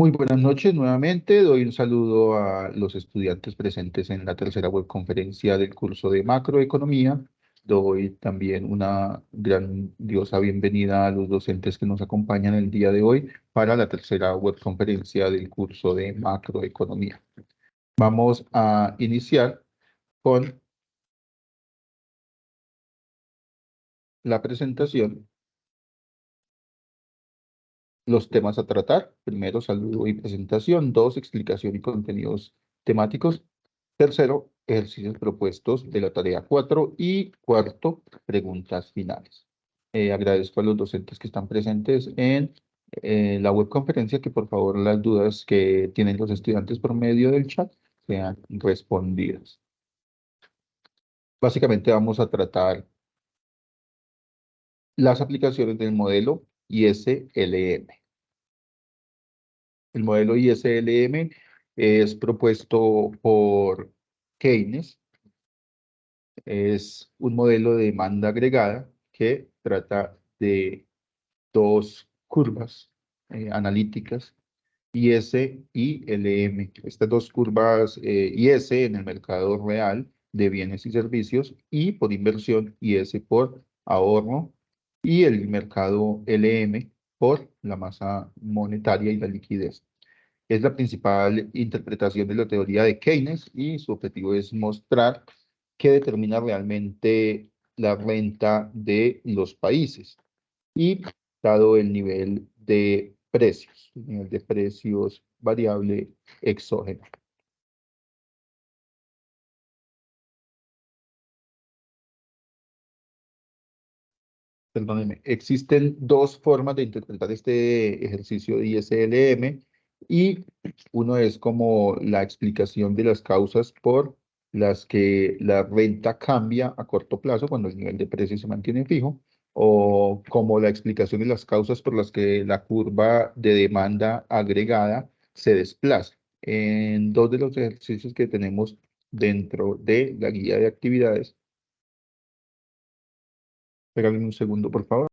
Muy buenas noches nuevamente. Doy un saludo a los estudiantes presentes en la tercera webconferencia del curso de macroeconomía. Doy también una grandiosa bienvenida a los docentes que nos acompañan el día de hoy para la tercera webconferencia del curso de macroeconomía. Vamos a iniciar con la presentación, los temas a tratar. Primero, saludo y presentación. Dos, explicación y contenidos temáticos. Tercero, ejercicios propuestos de la tarea 4 y cuarto, preguntas finales. Agradezco a los docentes que están presentes en la webconferencia que por favor las dudas que tienen los estudiantes por medio del chat sean respondidas. Básicamente vamos a tratar las aplicaciones del modelo ISLM. El modelo ISLM es propuesto por Keynes. Es un modelo de demanda agregada que trata de dos curvas analíticas, IS y LM. Estas dos curvas IS en el mercado real de bienes y servicios y por inversión, IS por ahorro y el mercado LM por la masa monetaria y la liquidez. Es la principal interpretación de la teoría de Keynes y su objetivo es mostrar qué determina realmente la renta de los países y dado el nivel de precios, el nivel de precios variable exógeno. Perdónenme, existen dos formas de interpretar este ejercicio de ISLM y uno es como la explicación de las causas por las que la renta cambia a corto plazo cuando el nivel de precios se mantiene fijo, o como la explicación de las causas por las que la curva de demanda agregada se desplaza. En dos de los ejercicios que tenemos dentro de la guía de actividades, regálame un segundo, por favor.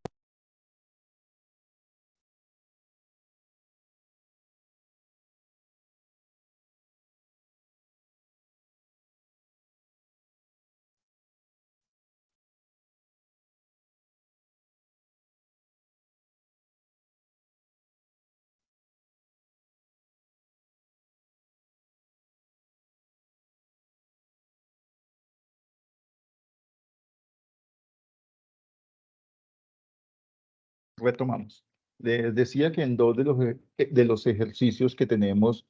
Retomamos. Les decía que en dos de los ejercicios que tenemos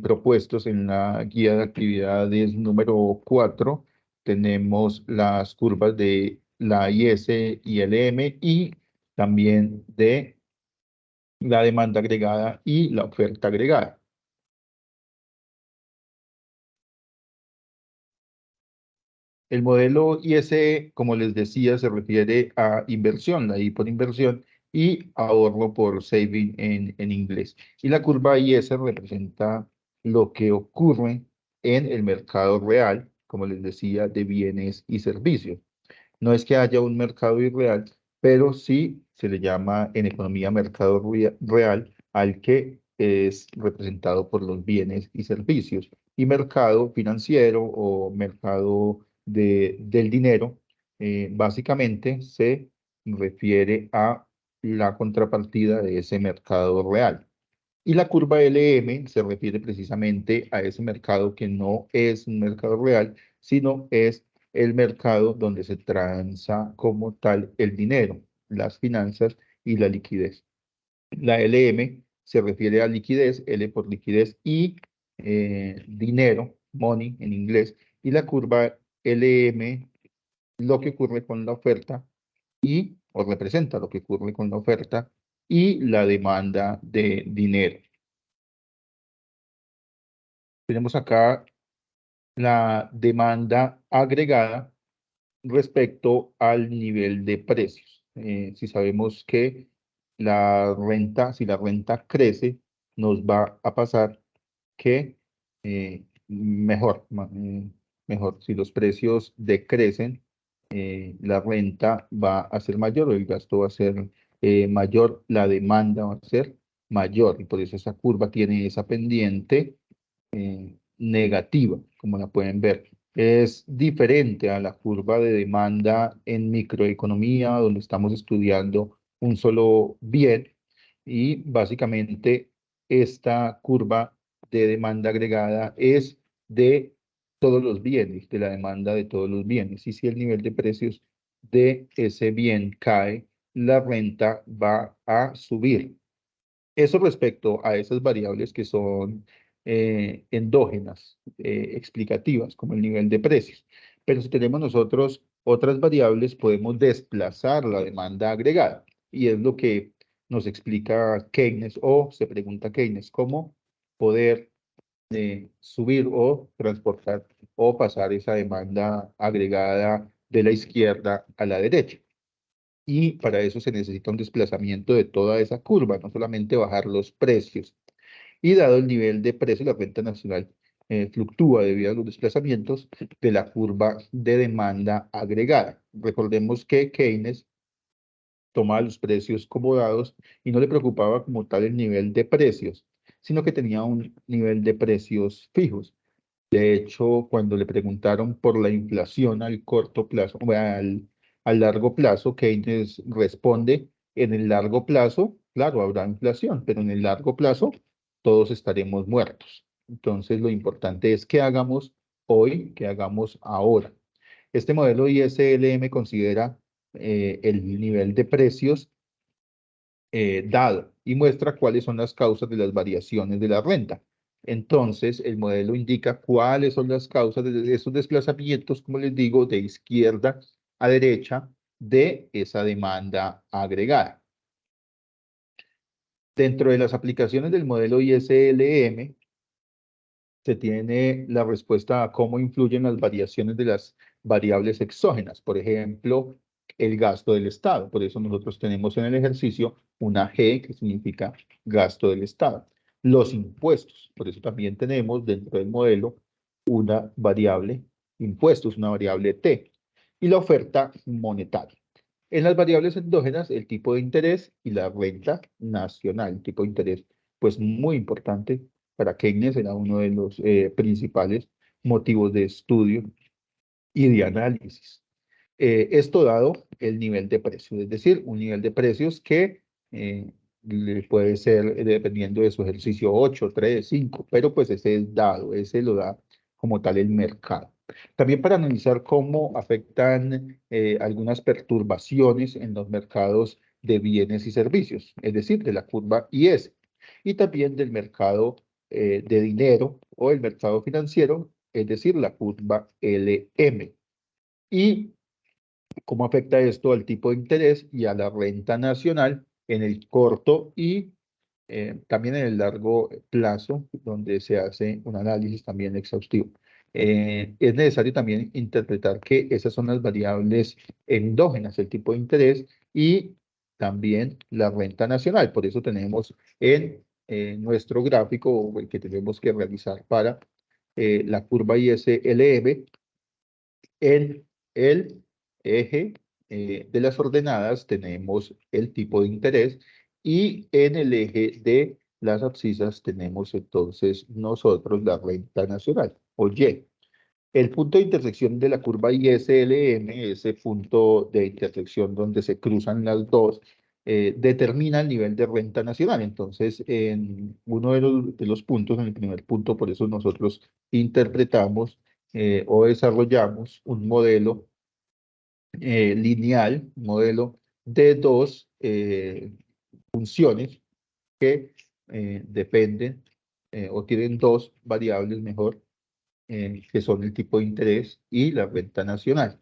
propuestos en la guía de actividades número 4, tenemos las curvas de la IS y LM y también de la demanda agregada y la oferta agregada. El modelo ISE, como les decía, se refiere a inversión, la I por inversión, y ahorro por saving en inglés. Y la curva IS representa lo que ocurre en el mercado real, como les decía, de bienes y servicios. No es que haya un mercado irreal, pero sí se le llama en economía mercado real al que es representado por los bienes y servicios. Y mercado financiero o mercado del dinero, básicamente se refiere a la contrapartida de ese mercado real. Y la curva LM se refiere precisamente a ese mercado que no es un mercado real, sino es el mercado donde se transa como tal el dinero, las finanzas y la liquidez. La LM se refiere a liquidez, L por liquidez y dinero, money en inglés, y la curva LM lo que ocurre con la oferta y, o representa lo que ocurre con la oferta y la demanda de dinero. Tenemos acá la demanda agregada respecto al nivel de precios. Si sabemos que si la renta crece, nos va a pasar que mejor, si los precios decrecen, la renta va a ser mayor o el gasto va a ser mayor, la demanda va a ser mayor, y por eso esa curva tiene esa pendiente negativa, como la pueden ver. Es diferente a la curva de demanda en microeconomía, donde estamos estudiando un solo bien, y básicamente esta curva de demanda agregada es de todos los bienes, de la demanda de todos los bienes. Y si el nivel de precios de ese bien cae, la renta va a subir. Eso respecto a esas variables que son endógenas, explicativas, como el nivel de precios. Pero si tenemos nosotros otras variables, podemos desplazar la demanda agregada. Y es lo que nos explica Keynes, o se pregunta Keynes, cómo poder subir o transportar o pasar esa demanda agregada de la izquierda a la derecha. Y para eso se necesita un desplazamiento de toda esa curva, no solamente bajar los precios. Y dado el nivel de precio, la renta nacional fluctúa debido a los desplazamientos de la curva de demanda agregada. Recordemos que Keynes tomaba los precios como dados y no le preocupaba como tal el nivel de precios, sino que tenía un nivel de precios fijos. De hecho, cuando le preguntaron por la inflación al corto plazo, o al largo plazo, Keynes responde, en el largo plazo, claro, habrá inflación, pero en el largo plazo todos estaremos muertos. Entonces, lo importante es que hagamos hoy, que hagamos ahora. Este modelo ISLM considera el nivel de precios dado y muestra cuáles son las causas de las variaciones de la renta. Entonces, el modelo indica cuáles son las causas de esos desplazamientos, como les digo, de izquierda a derecha de esa demanda agregada. Dentro de las aplicaciones del modelo ISLM, se tiene la respuesta a cómo influyen las variaciones de las variables exógenas, por ejemplo, el gasto del Estado. Por eso nosotros tenemos en el ejercicio una G, que significa gasto del Estado. Los impuestos, por eso también tenemos dentro del modelo una variable impuestos, una variable T, y la oferta monetaria. En las variables endógenas, el tipo de interés y la renta nacional. El tipo de interés, pues muy importante para Keynes, era uno de los principales motivos de estudio y de análisis. Esto dado el nivel de precios, es decir, un nivel de precios que puede ser, dependiendo de su ejercicio, 8, 3, 5, pero pues ese es dado, ese lo da como tal el mercado. También para analizar cómo afectan algunas perturbaciones en los mercados de bienes y servicios, es decir, de la curva IS, y también del mercado de dinero o el mercado financiero, es decir, la curva LM. Y cómo afecta esto al tipo de interés y a la renta nacional en el corto y también en el largo plazo, donde se hace un análisis también exhaustivo. Es necesario también interpretar que esas son las variables endógenas, el tipo de interés y también la renta nacional. Por eso tenemos en nuestro gráfico, el que tenemos que realizar para la curva ISLM, en el eje de las ordenadas tenemos el tipo de interés y en el eje de las abscisas tenemos entonces nosotros la renta nacional, o Y. El punto de intersección de la curva ISLM, ese punto de intersección donde se cruzan las dos, determina el nivel de renta nacional. Entonces, en uno de los puntos, en el primer punto, por eso nosotros interpretamos o desarrollamos un modelo lineal, un modelo de dos funciones que dependen o tienen dos variables mejor, que son el tipo de interés y la renta nacional.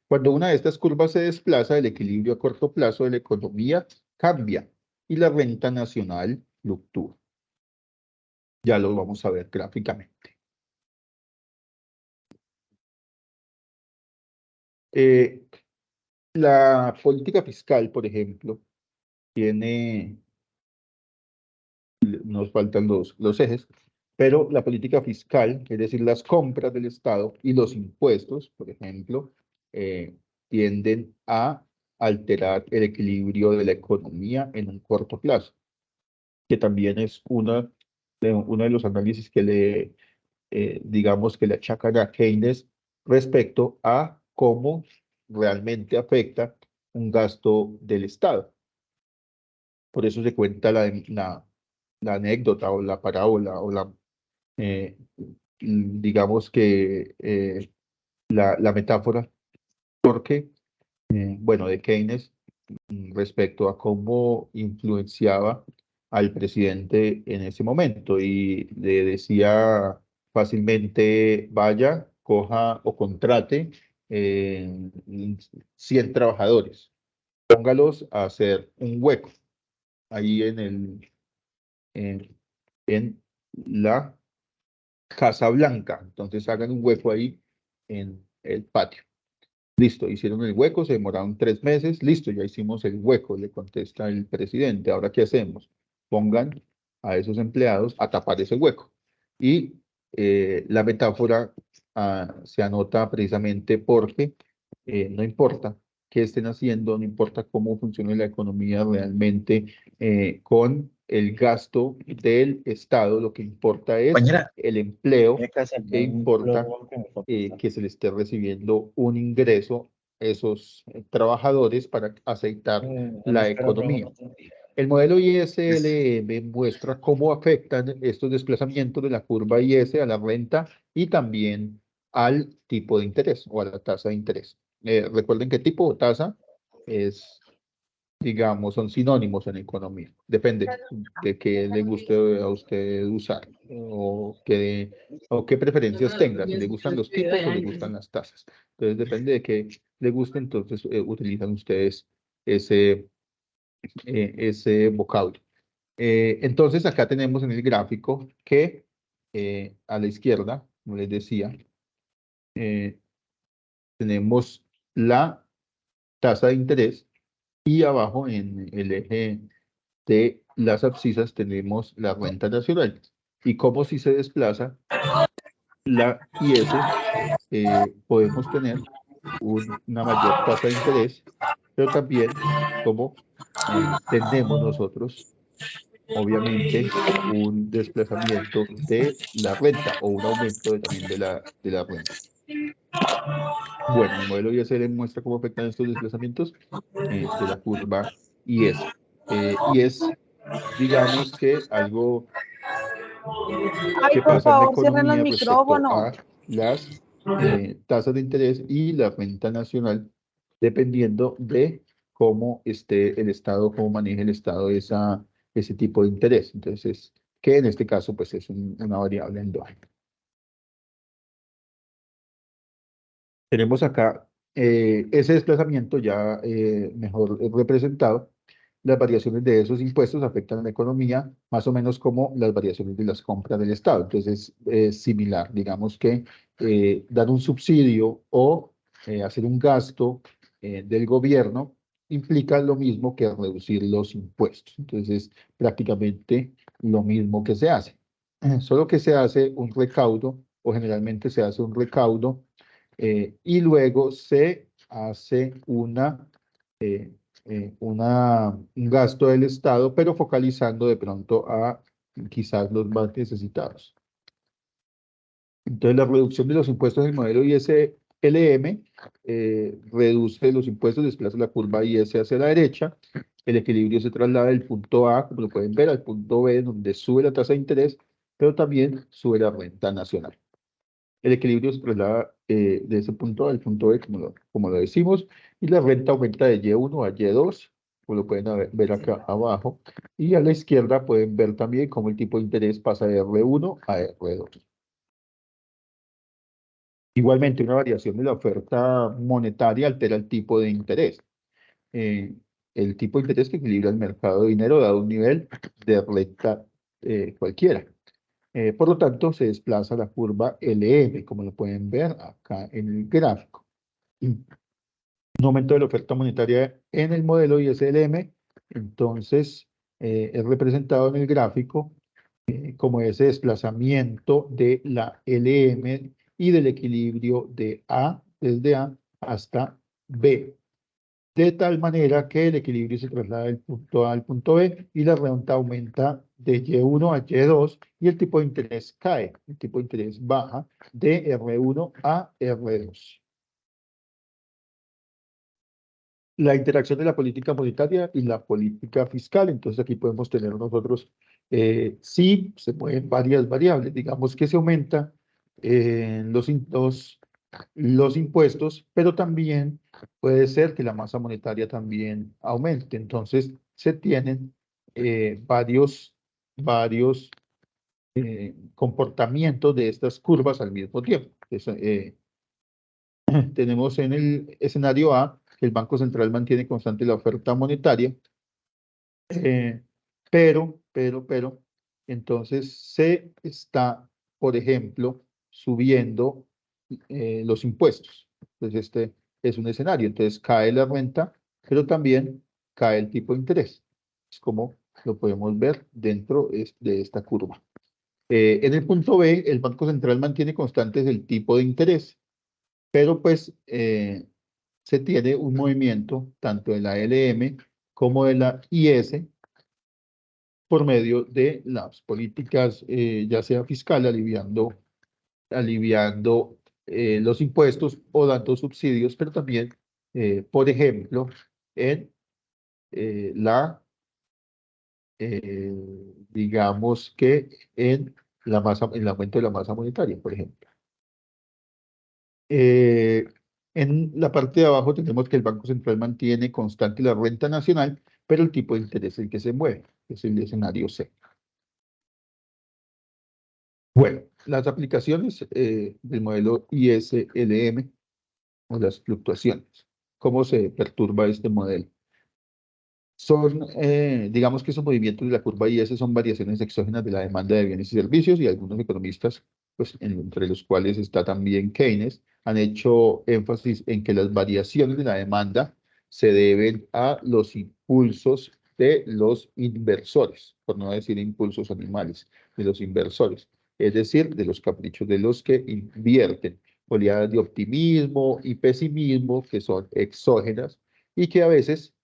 Cuando una de estas curvas se desplaza, el equilibrio a corto plazo de la economía cambia y la renta nacional fluctúa. Ya lo vamos a ver gráficamente. Eh, la política fiscal, por ejemplo, tiene, nos faltan los ejes, pero la política fiscal, es decir, las compras del Estado y los impuestos, por ejemplo, eh, tienden a alterar el equilibrio de la economía en un corto plazo. que también es uno de los análisis que digamos, que le achacan a Keynes respecto a cómo realmente afecta un gasto del Estado. Por eso se cuenta la anécdota o la parábola o eh, digamos que la metáfora, porque, bueno, de Keynes respecto a cómo influenciaba al presidente en ese momento y le decía fácilmente, vaya, coja o contrate eh, 100 trabajadores, póngalos a hacer un hueco ahí en, en la Casa Blanca. Entonces hagan un hueco ahí en el patio. Listo, hicieron el hueco, se demoraron 3 meses. Listo, ya hicimos el hueco, le contesta el presidente. Ahora, ¿qué hacemos? Pongan a esos empleados a tapar ese hueco. Y la metáfora se anota precisamente porque no importa qué estén haciendo, no importa cómo funcione la economía realmente con el gasto del Estado, lo que importa es Compañera, el empleo, tiene que hacer e un importa blog que me contesta. que se le esté recibiendo un ingreso a esos trabajadores para aceitar No la espero luego economía. otro día. El modelo ISLM muestra cómo afectan estos desplazamientos de la curva IS a la renta y también al tipo de interés o a la tasa de interés. Recuerden que tipo o tasa es, digamos, son sinónimos en economía. Depende de qué le guste a usted usar o qué preferencias tenga, si le gustan los tipos o le gustan las tasas. Entonces, depende de qué le guste, entonces utilizan ustedes ese, ese vocablo. Entonces, acá tenemos en el gráfico que a la izquierda, como les decía, eh, tenemos la tasa de interés y abajo en el eje de las abscisas tenemos la renta nacional. Y como si se desplaza la IS, podemos tener una mayor tasa de interés, pero también como tenemos nosotros, obviamente, un desplazamiento de la renta o un aumento también de la renta. Bueno, el modelo IS muestra cómo afectan estos desplazamientos de la curva IS. Y es, digamos que algo Ay, que por pasa en la favor, cierren los economía respecto micrófonos. a las tasas de interés y la renta nacional, dependiendo de cómo esté el Estado, cómo maneje el Estado ese tipo de interés. Entonces, que en este caso, pues es una variable endógena. Tenemos acá ese desplazamiento ya mejor representado. Las variaciones de esos impuestos afectan a la economía más o menos como las variaciones de las compras del Estado. Entonces es similar, digamos que dar un subsidio o hacer un gasto del gobierno implica lo mismo que reducir los impuestos. Entonces prácticamente lo mismo que se hace. Solo que se hace un recaudo o generalmente se hace un recaudo y luego se hace un gasto del Estado, pero focalizando de pronto a quizás los más necesitados. Entonces, la reducción de los impuestos del modelo ISLM reduce los impuestos, desplaza la curva IS hacia la derecha, el equilibrio se traslada del punto A, como lo pueden ver, al punto B, donde sube la tasa de interés, pero también sube la renta nacional. El equilibrio se traslada de ese punto al punto B, como lo decimos, y la renta aumenta de Y1 a Y2, como lo pueden ver acá abajo, y a la izquierda pueden ver también cómo el tipo de interés pasa de R1 a R2. Igualmente, una variación de la oferta monetaria altera el tipo de interés. Eh, el tipo de interés que equilibra el mercado de dinero dado un nivel de renta cualquiera. Por lo tanto, se desplaza la curva LM, como lo pueden ver acá en el gráfico. Un aumento de la oferta monetaria en el modelo ISLM, entonces es representado en el gráfico como ese desplazamiento de la LM y del equilibrio de A, desde A hasta B. de tal manera que el equilibrio se traslada del punto A al punto B y la renta aumenta de Y1 a Y2 y el tipo de interés cae, el tipo de interés baja de R1 a R2. La interacción de la política monetaria y la política fiscal. Entonces aquí podemos tener nosotros, sí, se mueven varias variables. Digamos que se aumenta los impuestos, pero también puede ser que la masa monetaria también aumente. Entonces se tienen varios comportamientos de estas curvas al mismo tiempo. Tenemos en el escenario A que el Banco Central mantiene constante la oferta monetaria, eh, pero, entonces se está, por ejemplo, subiendo los impuestos. Entonces este es un escenario. Entonces cae la renta, pero también cae el tipo de interés. Es como lo podemos ver dentro de esta curva. En el punto B, el Banco Central mantiene constantes el tipo de interés, pero pues se tiene un movimiento tanto de la LM como de la IS por medio de las políticas, ya sea fiscal, aliviando los impuestos o dando subsidios, pero también, por ejemplo, en la, eh, digamos que en en el aumento de la masa monetaria, por ejemplo. Eh, en la parte de abajo tenemos que el Banco Central mantiene constante la renta nacional, pero el tipo de interés es el que se mueve, es el escenario C. Bueno, las aplicaciones del modelo ISLM o las fluctuaciones. ¿Cómo se perturba este modelo? Son, digamos que esos movimientos de la curva IS son variaciones exógenas de la demanda de bienes y servicios y algunos economistas, pues entre los cuales está también Keynes, han hecho énfasis en que las variaciones de la demanda se deben a los impulsos de los inversores, por no decir impulsos animales, de los inversores, es decir, de los caprichos de los que invierten, oleadas de optimismo y pesimismo que son exógenas y que a veces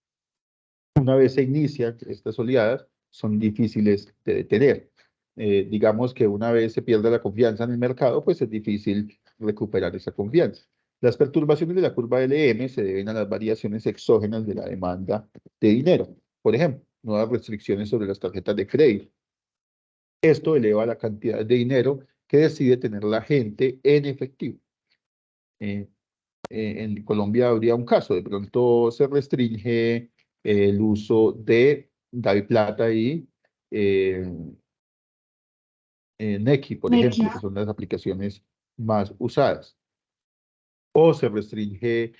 una vez se inician estas oleadas, son difíciles de detener. Digamos que una vez se pierde la confianza en el mercado, pues es difícil recuperar esa confianza. Las perturbaciones de la curva LM se deben a las variaciones exógenas de la demanda de dinero. Por ejemplo, nuevas restricciones sobre las tarjetas de crédito. Esto eleva la cantidad de dinero que decide tener la gente en efectivo. Eh, en Colombia habría un caso, de pronto se restringe el uso de Plata y eh, Nequi, por Nequi. ejemplo, que son las aplicaciones más usadas. O se restringe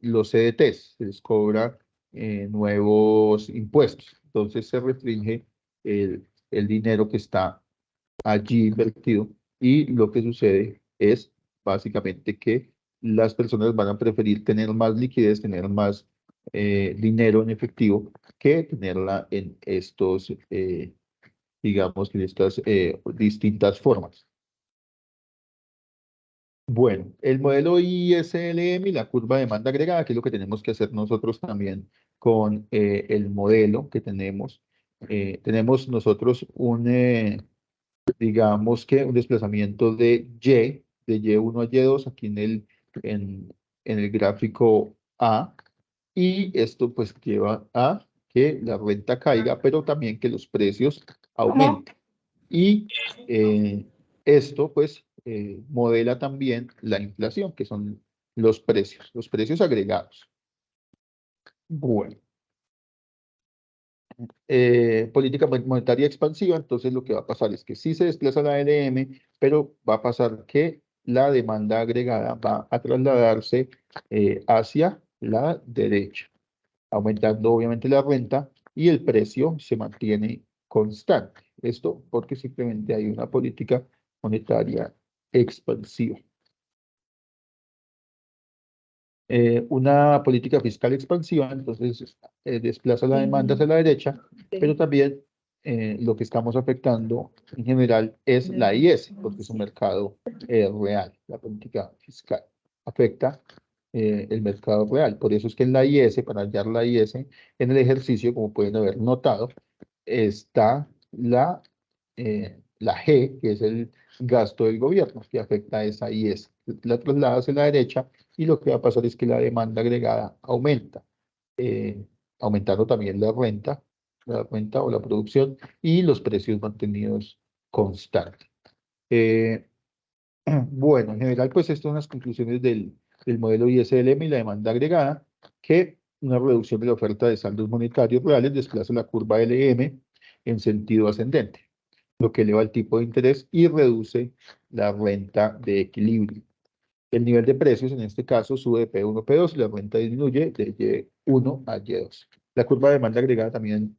los CDTs, se les cobra nuevos impuestos. Entonces se restringe el dinero que está allí invertido y lo que sucede es básicamente que las personas van a preferir tener más liquidez, tener más dinero en efectivo que tenerla en estos, digamos, en estas distintas formas. Bueno, el modelo ISLM y la curva de demanda agregada, que es lo que tenemos que hacer nosotros también con el modelo que tenemos. Tenemos nosotros digamos que un desplazamiento de Y1 a Y2 aquí en el gráfico A, y esto pues lleva a que la renta caiga, pero también que los precios aumenten. Y esto pues modela también la inflación, que son los precios agregados. Bueno. Política monetaria expansiva, entonces lo que va a pasar es que sí se desplaza la LM, pero va a pasar que la demanda agregada va a trasladarse hacia la derecha, aumentando obviamente la renta y el precio se mantiene constante. Esto porque simplemente hay una política monetaria expansiva. Una política fiscal expansiva, entonces desplaza la demanda hacia la derecha, pero también lo que estamos afectando en general es la IS, porque es un mercado real, la política fiscal afecta el mercado real. Por eso es que en la IS, para hallar la IS, en el ejercicio, como pueden haber notado, está la G, que es el gasto del gobierno, que afecta a esa IS. La trasladas a la derecha y lo que va a pasar es que la demanda agregada aumenta, eh, aumentando también la renta o la producción y los precios mantenidos constantes. Eh, bueno, en general, pues estas son las conclusiones del modelo ISLM y la demanda agregada, que una reducción de la oferta de saldos monetarios reales desplaza la curva LM en sentido ascendente, lo que eleva el tipo de interés y reduce la renta de equilibrio. El nivel de precios, en este caso, sube de P1 a P2 y la renta disminuye de Y1 a Y2. La curva de demanda agregada también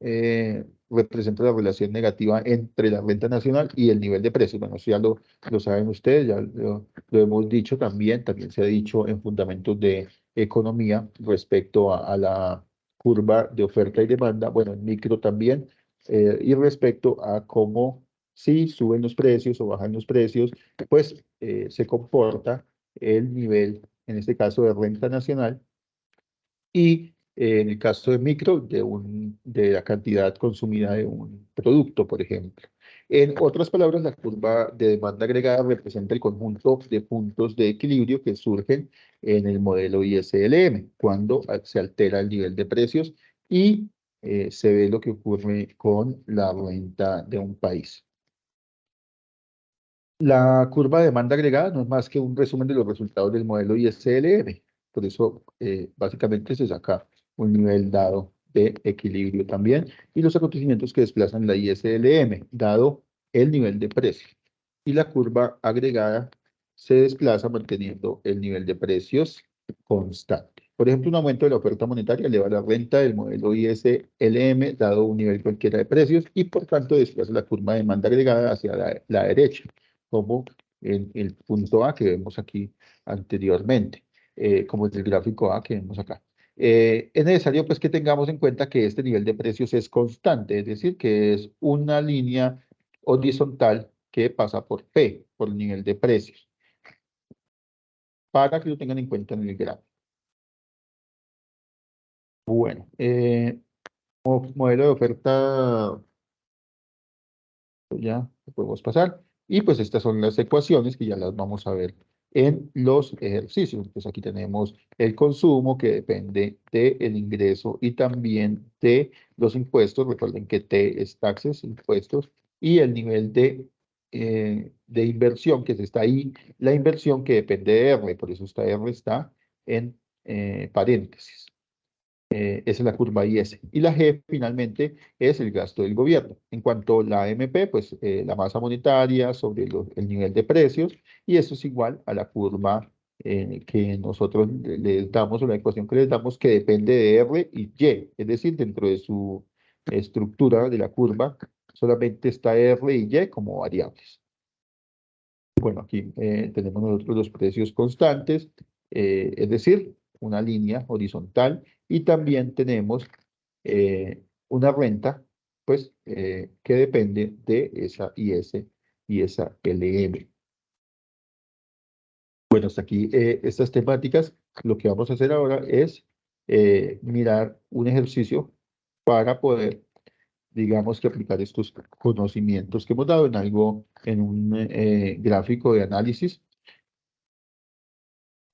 representa la relación negativa entre la renta nacional y el nivel de precios. Bueno, eso ya lo saben ustedes, ya lo hemos dicho también se ha dicho en fundamentos de economía respecto a la curva de oferta y demanda, bueno, en micro también, y respecto a cómo si suben los precios o bajan los precios, pues se comporta el nivel, en este caso de renta nacional, y en el caso de micro, de la cantidad consumida de un producto, por ejemplo. En otras palabras, la curva de demanda agregada representa el conjunto de puntos de equilibrio que surgen en el modelo ISLM, cuando se altera el nivel de precios y se ve lo que ocurre con la renta de un país. La curva de demanda agregada no es más que un resumen de los resultados del modelo ISLM. Por eso, básicamente se saca un nivel dado de equilibrio también y los acontecimientos que desplazan la ISLM, dado el nivel de precio. Y la curva agregada se desplaza manteniendo el nivel de precios constante. Por ejemplo, un aumento de la oferta monetaria eleva la renta del modelo ISLM, dado un nivel cualquiera de precios, y por tanto desplaza la curva de demanda agregada hacia la derecha, como en el punto A que vemos aquí anteriormente, como es el gráfico A que vemos acá. Es necesario pues que tengamos en cuenta que este nivel de precios es constante, es decir, que es una línea horizontal que pasa por P, por el nivel de precios, para que lo tengan en cuenta en el gráfico. Bueno, modelo de oferta ya podemos pasar. Y pues estas son las ecuaciones que ya las vamos a ver en los ejercicios. Pues aquí tenemos el consumo que depende del ingreso y también de los impuestos. Recuerden que T es taxes, impuestos, y el nivel de inversión que está ahí, la inversión que depende de R, por eso esta R está en paréntesis. Esa es la curva IS. Y la G finalmente es el gasto del gobierno. En cuanto a la MP, pues la masa monetaria sobre el nivel de precios, y eso es igual a la curva que nosotros les damos, o la ecuación que les damos, que depende de R y Y. Es decir, dentro de su estructura de la curva, solamente está R y Y como variables. Bueno, aquí tenemos nosotros los precios constantes, es decir, una línea horizontal, y también tenemos una renta, pues, que depende de esa IS y esa LM. Bueno, hasta aquí estas temáticas. Lo que vamos a hacer ahora es mirar un ejercicio para poder, digamos, que aplicar estos conocimientos que hemos dado en algo, en un gráfico de análisis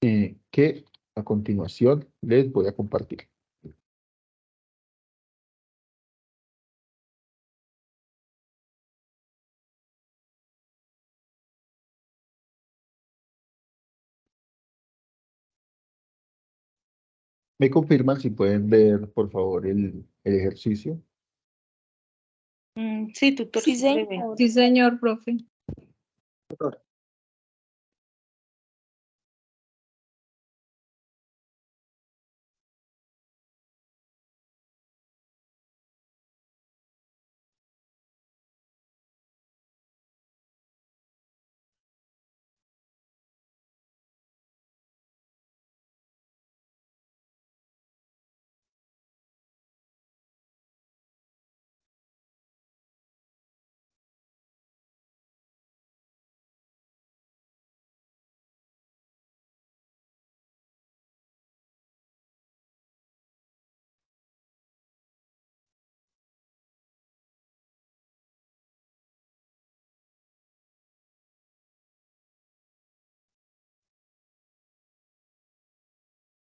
que a continuación les voy a compartir. ¿Me confirman si pueden ver, por favor, el ejercicio? Sí, tutor. Sí, Breve. señor. Sí, señor, profe.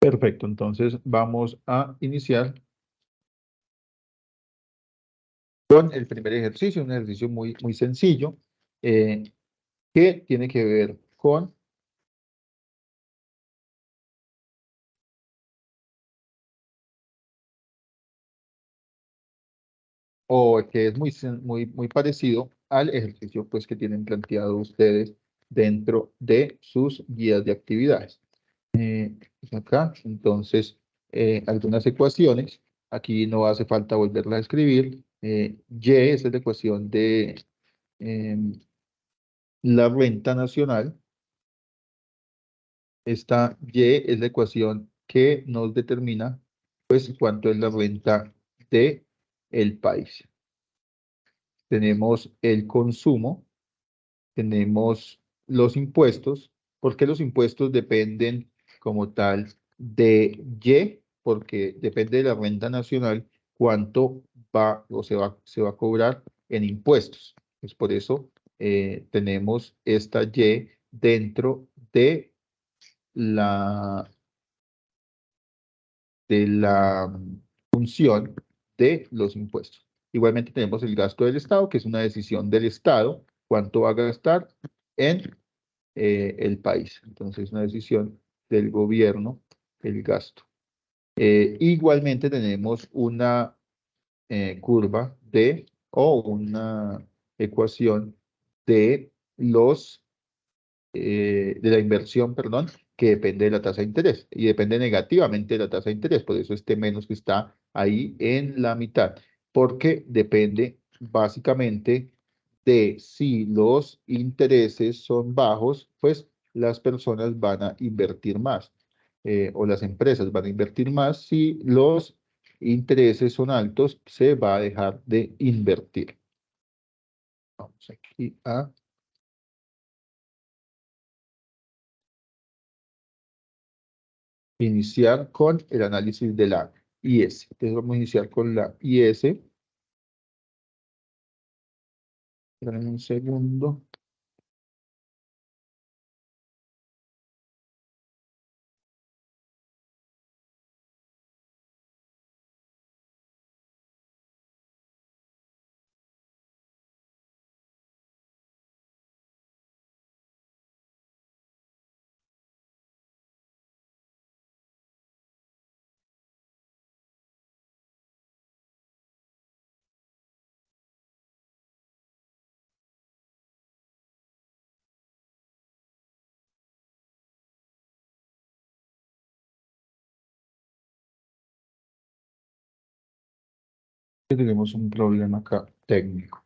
Perfecto, entonces vamos a iniciar con el primer ejercicio, un ejercicio muy sencillo, eh, que tiene que ver con, o que es muy parecido al ejercicio pues, que tienen planteado ustedes dentro de sus guías de actividades. Acá, entonces, algunas ecuaciones, aquí no hace falta volverlas a escribir. Y esa es la ecuación de em, la renta nacional. Esta Y es la ecuación que nos determina, pues, cuánto es la renta de el país. Tenemos el consumo, tenemos los impuestos, porque los impuestos dependen como tal de Y, porque depende de la renta nacional cuánto va o se va a cobrar en impuestos. Pues por eso tenemos esta Y dentro de la función de los impuestos. Igualmente tenemos el gasto del Estado, que es una decisión del Estado, cuánto va a gastar en el país. Entonces, una decisión del gobierno, el gasto. Igualmente tenemos una curva de, o una ecuación de de la inversión, perdón, que depende de la tasa de interés y depende negativamente de la tasa de interés, por eso este menos que está ahí en la mitad, porque depende básicamente de si los intereses son bajos, pues las personas van a invertir más o las empresas van a invertir más. Si los intereses son altos, se va a dejar de invertir. Vamos aquí a iniciar con el análisis de la IS. Entonces vamos a iniciar con la IS. Esperen un segundo. Tenemos un problema acá técnico.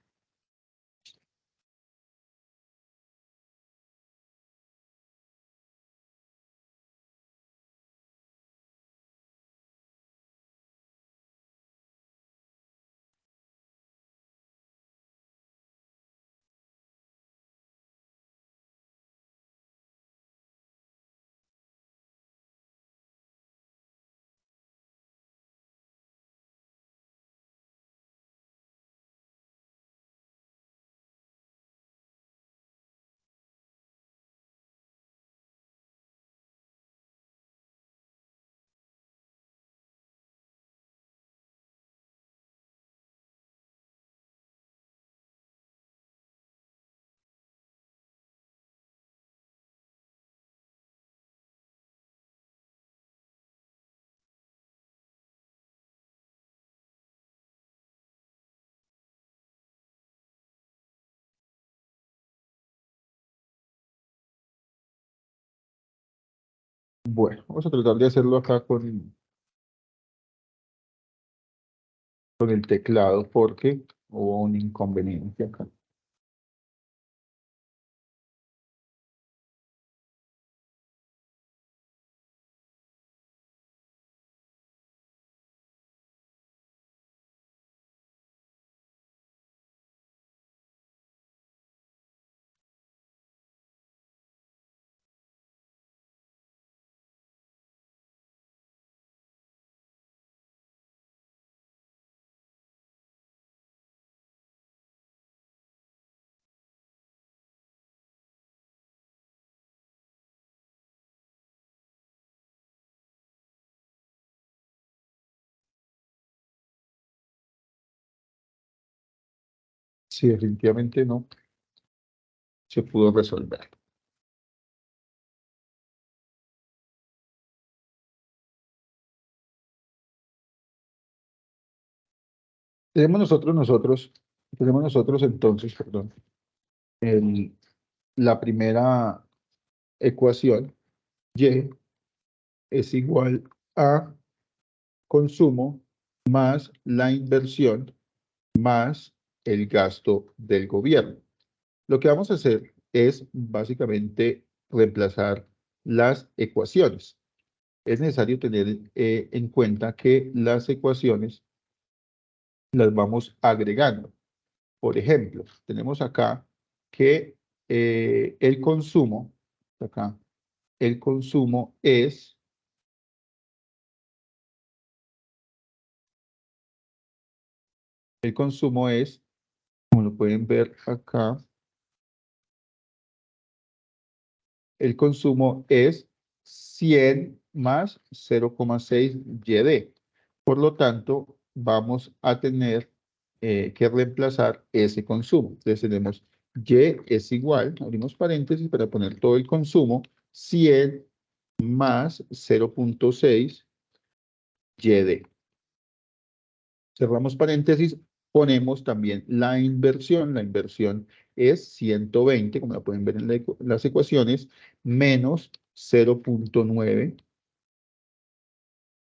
Bueno, vamos a tratar de hacerlo acá con el teclado porque hubo un inconveniente acá. Sí, definitivamente no se pudo resolver. Tenemos nosotros entonces, perdón, la primera ecuación, Y es igual a consumo más la inversión más el gasto del gobierno. Lo que vamos a hacer es básicamente reemplazar las ecuaciones. Es necesario tener en cuenta que las ecuaciones las vamos agregando. Por ejemplo, tenemos acá que el consumo, acá, el consumo es, como lo pueden ver acá, el consumo es 100 más 0,6 YD. Por lo tanto, vamos a tener que reemplazar ese consumo. Entonces tenemos Y es igual, abrimos paréntesis para poner todo el consumo, 100 más 0,6 YD. Cerramos paréntesis, ponemos también la inversión es 120, como la pueden ver en las ecuaciones, menos 0,9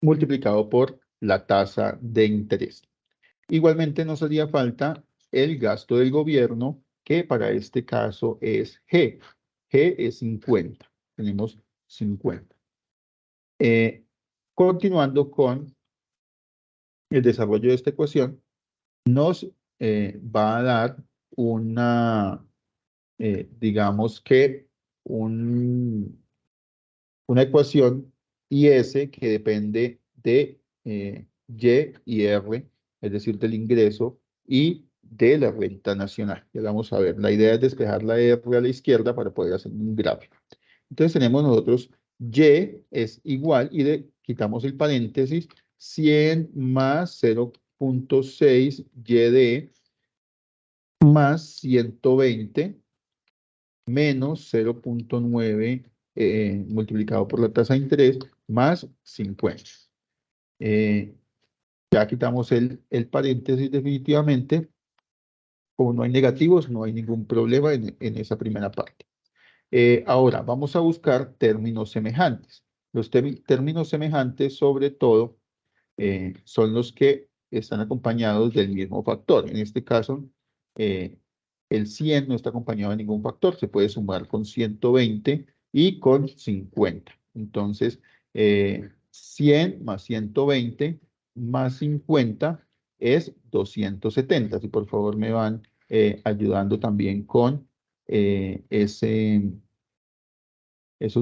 multiplicado por la tasa de interés. Igualmente nos haría falta el gasto del gobierno, que para este caso es G. G es 50. Tenemos 50. Continuando con el desarrollo de esta ecuación, nos va a dar digamos que una ecuación IS que depende de Y R, es decir, del ingreso y de la renta nacional. Ya vamos a ver, la idea es despejar la R a la izquierda para poder hacer un gráfico. Entonces tenemos nosotros Y es igual y quitamos el paréntesis, 100 más 0,6 YD más 120 menos 0,9 multiplicado por la tasa de interés más 50. Ya quitamos el paréntesis definitivamente. Como no hay negativos, no hay ningún problema en esa primera parte. Ahora, vamos a buscar términos semejantes. Los términos semejantes, sobre todo, son los que están acompañados del mismo factor. En este caso, el 100 no está acompañado de ningún factor, se puede sumar con 120 y con 50. Entonces, 100 más 120 más 50 es 270. Si por favor me van ayudando también con esos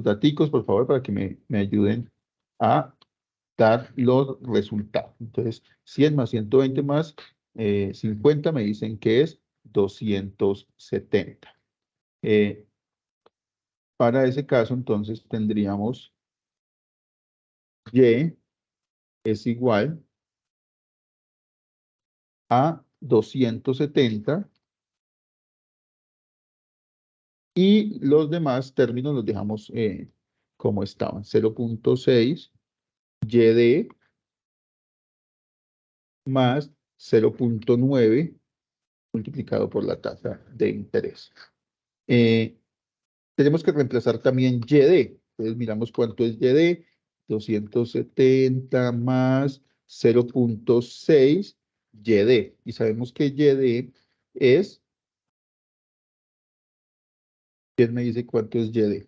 daticos, por favor, para que me ayuden a dar los resultados. Entonces, 100 más 120 más 50 me dicen que es 270. Para ese caso, entonces, tendríamos Y es igual a 270 y los demás términos los dejamos como estaban. 0,6 YD más 0,9 multiplicado por la tasa de interés. Tenemos que reemplazar también YD. Entonces miramos cuánto es YD. 270 más 0,6 YD. Y sabemos que YD es... ¿Quién me dice cuánto es YD?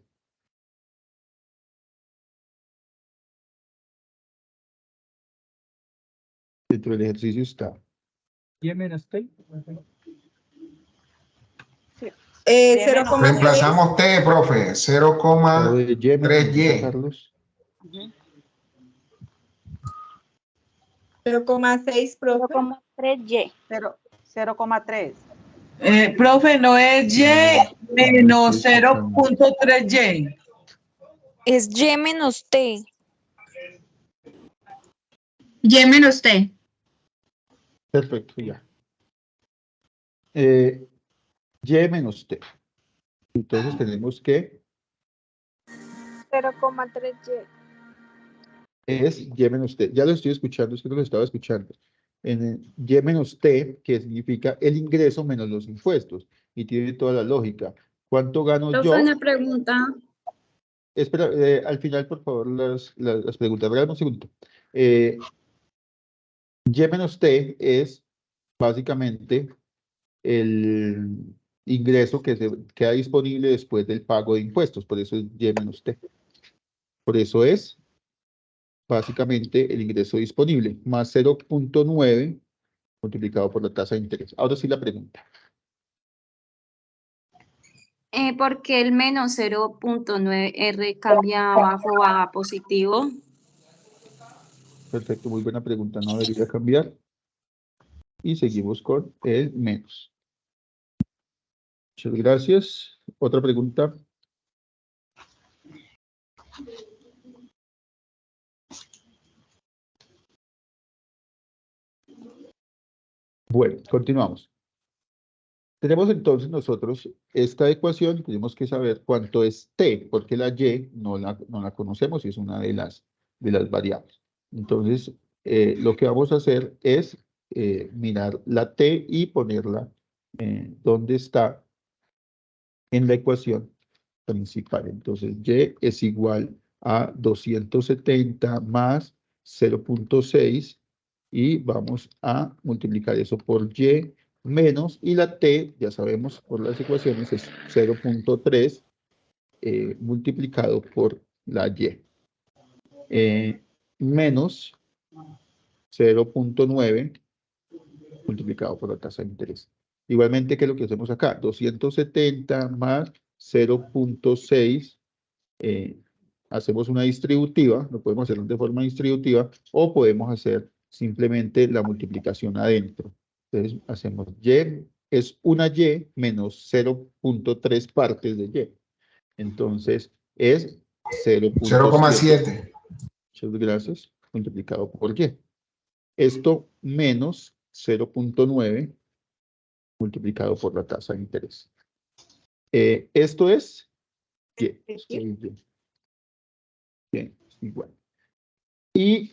Dentro del ejercicio está. Y menos T. 0,6. Reemplazamos T, profe, Todo de Y, ¿me permite, 0,3Y. Carlos? 0,6, profe. 0,3Y. 0,3. Profe, no es Y menos 0,3Y. Es Y menos T. Y menos T. Perfecto, ya. Y menos T. Entonces tenemos que 0,3Y. es Y menos T. Ya lo estoy escuchando, es que no lo estaba escuchando. En el Y menos T, que significa el ingreso menos los impuestos. Y tiene toda la lógica. ¿Cuánto gano yo? Una pregunta. Espera, al final, por favor, las preguntas. Regálame un segundo. Y menos T es básicamente el ingreso que se queda disponible después del pago de impuestos. Por eso es Y menos T. Por eso es básicamente el ingreso disponible, más 0.9 multiplicado por la tasa de interés. Ahora sí la pregunta. ¿Por qué el menos 0.9R cambia abajo a positivo? Perfecto, muy buena pregunta. No debería cambiar. Y seguimos con el menos. Muchas gracias. Otra pregunta. Bueno, continuamos. Tenemos entonces nosotros esta ecuación, tenemos que saber cuánto es T, porque la Y no la conocemos y es una de las variables. Entonces, lo que vamos a hacer es mirar la T y ponerla donde está en la ecuación principal. Entonces, Y es igual a 270 más 0.6 y vamos a multiplicar eso por Y menos, y la T, ya sabemos por las ecuaciones, es 0.3 multiplicado por la Y. Menos 0.9 multiplicado por la tasa de interés. Igualmente, ¿qué es lo que hacemos acá? 270 más 0.6, hacemos una distributiva, lo podemos hacer de forma distributiva, o podemos hacer simplemente la multiplicación adentro. Entonces, hacemos Y, es una Y menos 0.3 partes de Y. Entonces, es 0.7. 0,7. Muchas gracias. Multiplicado por Y. Esto menos 0.9 multiplicado por la tasa de interés. Esto es Y. Esto es Y. Bien, igual. Y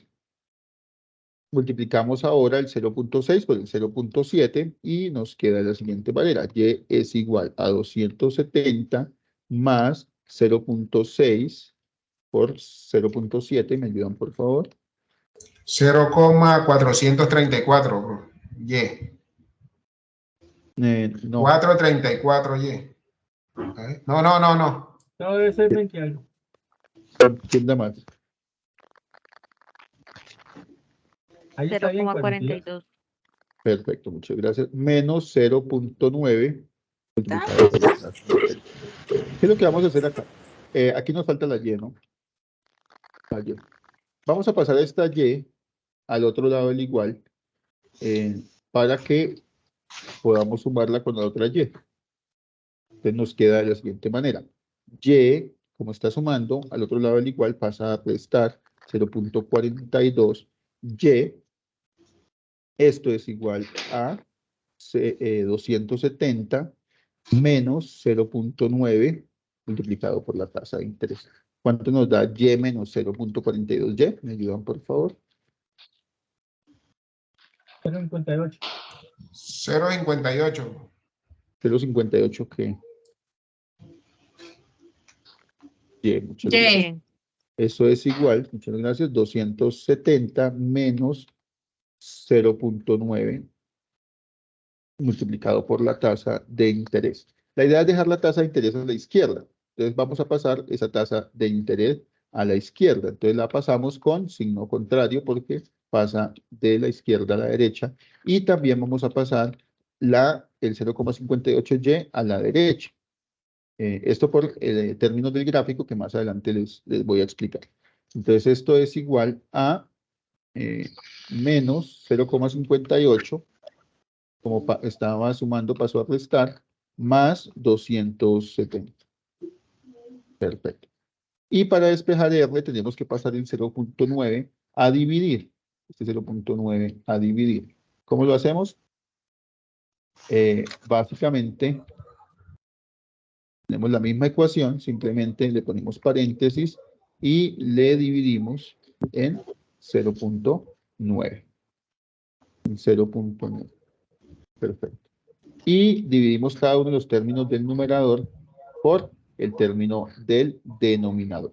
multiplicamos ahora el 0.6 por el 0.7 y nos queda de la siguiente manera. Y es igual a 270 más 0.6 por 0.7. ¿Me ayudan, por favor? 0,434. Y. No, 434 Y. No. No, debe ser 20 algo. ¿quién da más? Ahí está bien, 0,42. Perfecto, muchas gracias. Menos 0.9 multiplicado por la tasa de interés. ¿Qué es lo que vamos a hacer acá? Aquí nos falta la Y, ¿no? La Y. Vamos a pasar esta Y al otro lado del igual para que podamos sumarla con la otra Y. Entonces nos queda de la siguiente manera. Y, como está sumando, al otro lado del igual pasa a restar 0.42 Y. Esto es igual a 270 menos 0.9 multiplicado por la tasa de interés. ¿Cuánto nos da Y menos 0.42Y? ¿Me ayudan, por favor? 0,58. 0,58. 0.58, ¿qué? Y, muchas gracias. Eso es igual, muchas gracias, 270 menos 0.9 multiplicado por la tasa de interés. La idea es dejar la tasa de interés a la izquierda. Entonces vamos a pasar esa tasa de interés a la izquierda. Entonces la pasamos con signo contrario porque pasa de la izquierda a la derecha. Y también vamos a pasar el 0,58Y a la derecha. Esto por términos del gráfico que más adelante les voy a explicar. Entonces esto es igual a menos 0,58, como estaba sumando pasó a restar, más 270. Perfecto. Y para despejar R tenemos que pasar en 0.9 a dividir. Este 0.9 a dividir. ¿Cómo lo hacemos? Básicamente, tenemos la misma ecuación, simplemente le ponemos paréntesis y le dividimos en 0.9. En 0.9. Perfecto. Y dividimos cada uno de los términos del numerador por el término del denominador.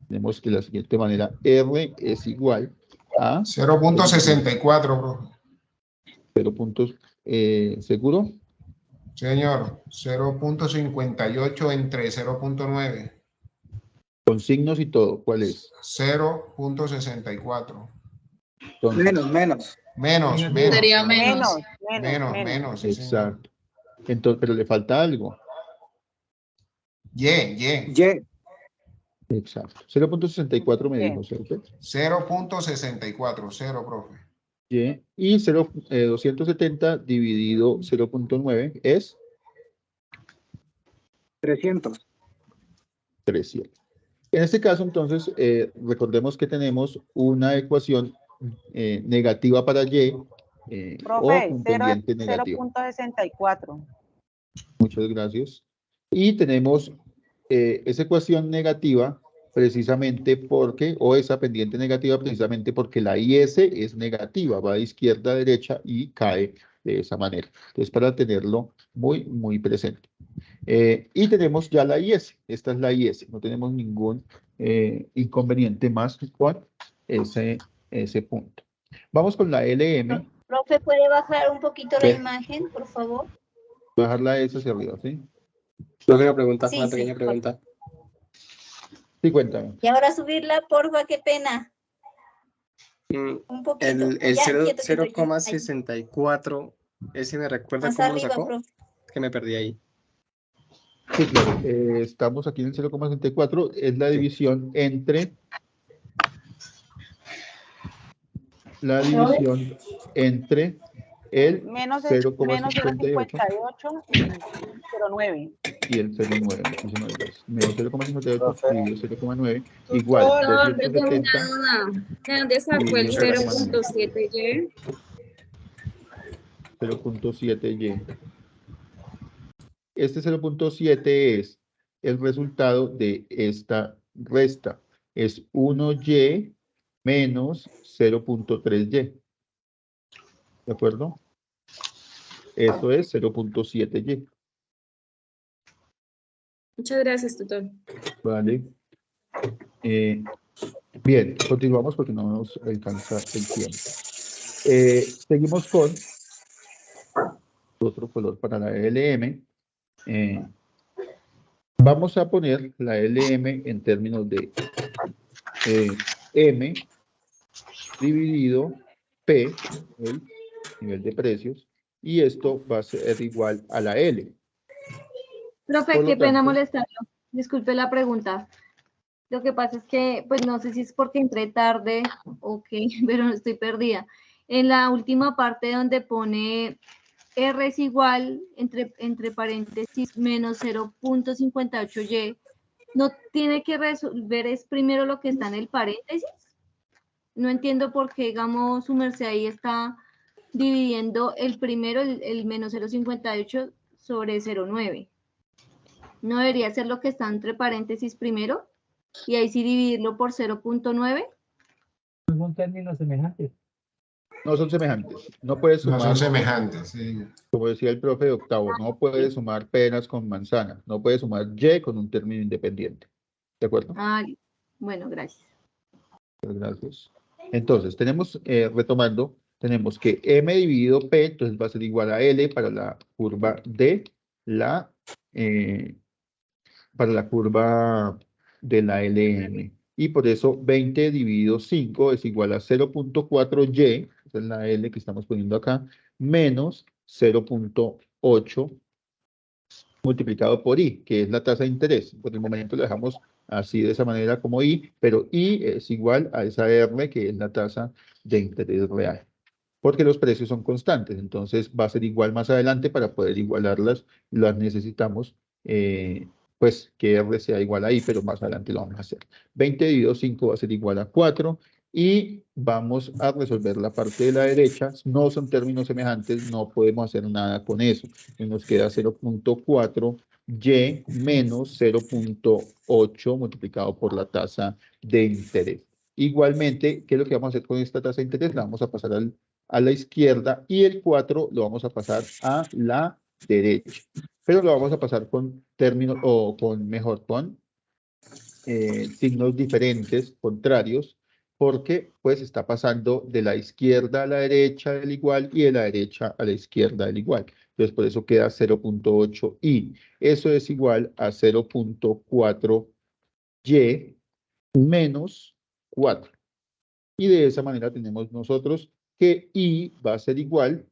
Tenemos de la siguiente manera, R es igual a 0.64, profe. 0 puntos, ¿seguro? Señor, 0.58 entre 0.9. Con signos y todo, ¿cuál es? 0.64. Entonces, Menos. Sería menos. Menos, sí, señor. exacto. Entonces, pero le falta algo. Y. Exacto. 0.64 me dijo, ¿cierto? 0.64, 0, profe. Y 270 dividido 0.9 es 300. 300. En este caso, entonces, recordemos que tenemos una ecuación negativa para Y o Profe, un pendiente negativo. 0.64. Muchas gracias. Y tenemos esa ecuación negativa precisamente porque, o esa pendiente negativa precisamente porque la IS es negativa, va de izquierda a derecha y cae de esa manera. Entonces, para tenerlo muy, muy presente. Y tenemos ya la IS, esta es la IS, no tenemos ningún inconveniente más con ese punto. Vamos con la LM. Profe, ¿puede bajar un poquito la Sí. imagen, por favor? Bajar la S hacia arriba, ¿sí? Una pregunta, Sí, una sí, pequeña pregunta. Sí, cuéntame. Y ahora subirla, porfa, qué pena. Un poquito. El Ya, quieto, quieto, ya. 0,64, ese me recuerda Más cómo lo arriba, sacó, profe. que me perdí ahí. Sí, claro. Estamos aquí en el 0,64, es la división entre el Menos 0,58 0.58 y 0.9. y el 0,9. Muchísimas gracias. Menos 0,58 dividido 0,9 igual Doctor, yo tengo 270 una duda. ¿De dónde sacó el dividido 0.7Y? 0.7y. Este 0.7 es el resultado de esta resta. Es 1y menos 0.3y. ¿De acuerdo? Eso es 0.7y. Muchas gracias, tutor. Vale. Bien, continuamos porque no nos alcanza el tiempo. Seguimos con otro color para la LM. Vamos a poner la LM en términos de M dividido P, el nivel de precios, y esto va a ser igual a la L. Profe, Por lo qué pena tanto, molestarlo. Disculpe la pregunta. Lo que pasa es que, pues no sé si es porque entré tarde o qué, pero estoy perdida. En la última parte donde pone R es igual, entre paréntesis, menos 0.58y, ¿no tiene que resolver es primero lo que está en el paréntesis? No entiendo por qué, digamos, su merced ahí está dividiendo el primero, el menos 0.58 sobre 0.9. ¿No debería ser lo que está entre paréntesis primero? Y ahí sí dividirlo por 0.9. Son términos semejantes. no son semejantes. No puedes No son sumar, semejantes, sí. como decía el profe de octavo, no puedes sumar peras con manzanas. No puedes sumar Y con un término independiente. ¿De acuerdo? Ah, bueno, gracias. Gracias. Entonces, tenemos, retomando, tenemos que M dividido P, entonces va a ser igual a L para la curva de para la curva de la LM. Y por eso 20 dividido 5 es igual a 0.4y, esa es la L que estamos poniendo acá, menos 0.8 multiplicado por I, que es la tasa de interés. Por el momento lo dejamos así de esa manera como I, pero I es igual a esa R, que es la tasa de interés real. Porque los precios son constantes, entonces va a ser igual más adelante para poder igualarlas, las necesitamos, pues que R sea igual a I, pero más adelante lo vamos a hacer. 20 dividido 5 va a ser igual a 4, y vamos a resolver la parte de la derecha. No son términos semejantes, no podemos hacer nada con eso. Y nos queda 0.4y menos 0.8 multiplicado por la tasa de interés. Igualmente, ¿qué es lo que vamos a hacer con esta tasa de interés? La vamos a pasar a la izquierda y el 4 lo vamos a pasar a la derecha. Pero lo vamos a pasar con términos, o con signos diferentes, contrarios, porque pues está pasando de la izquierda a la derecha del igual y de la derecha a la izquierda del igual. Entonces por eso queda 0.8y. Eso es igual a 0.4y menos 4. Y de esa manera tenemos nosotros que y va a ser igual.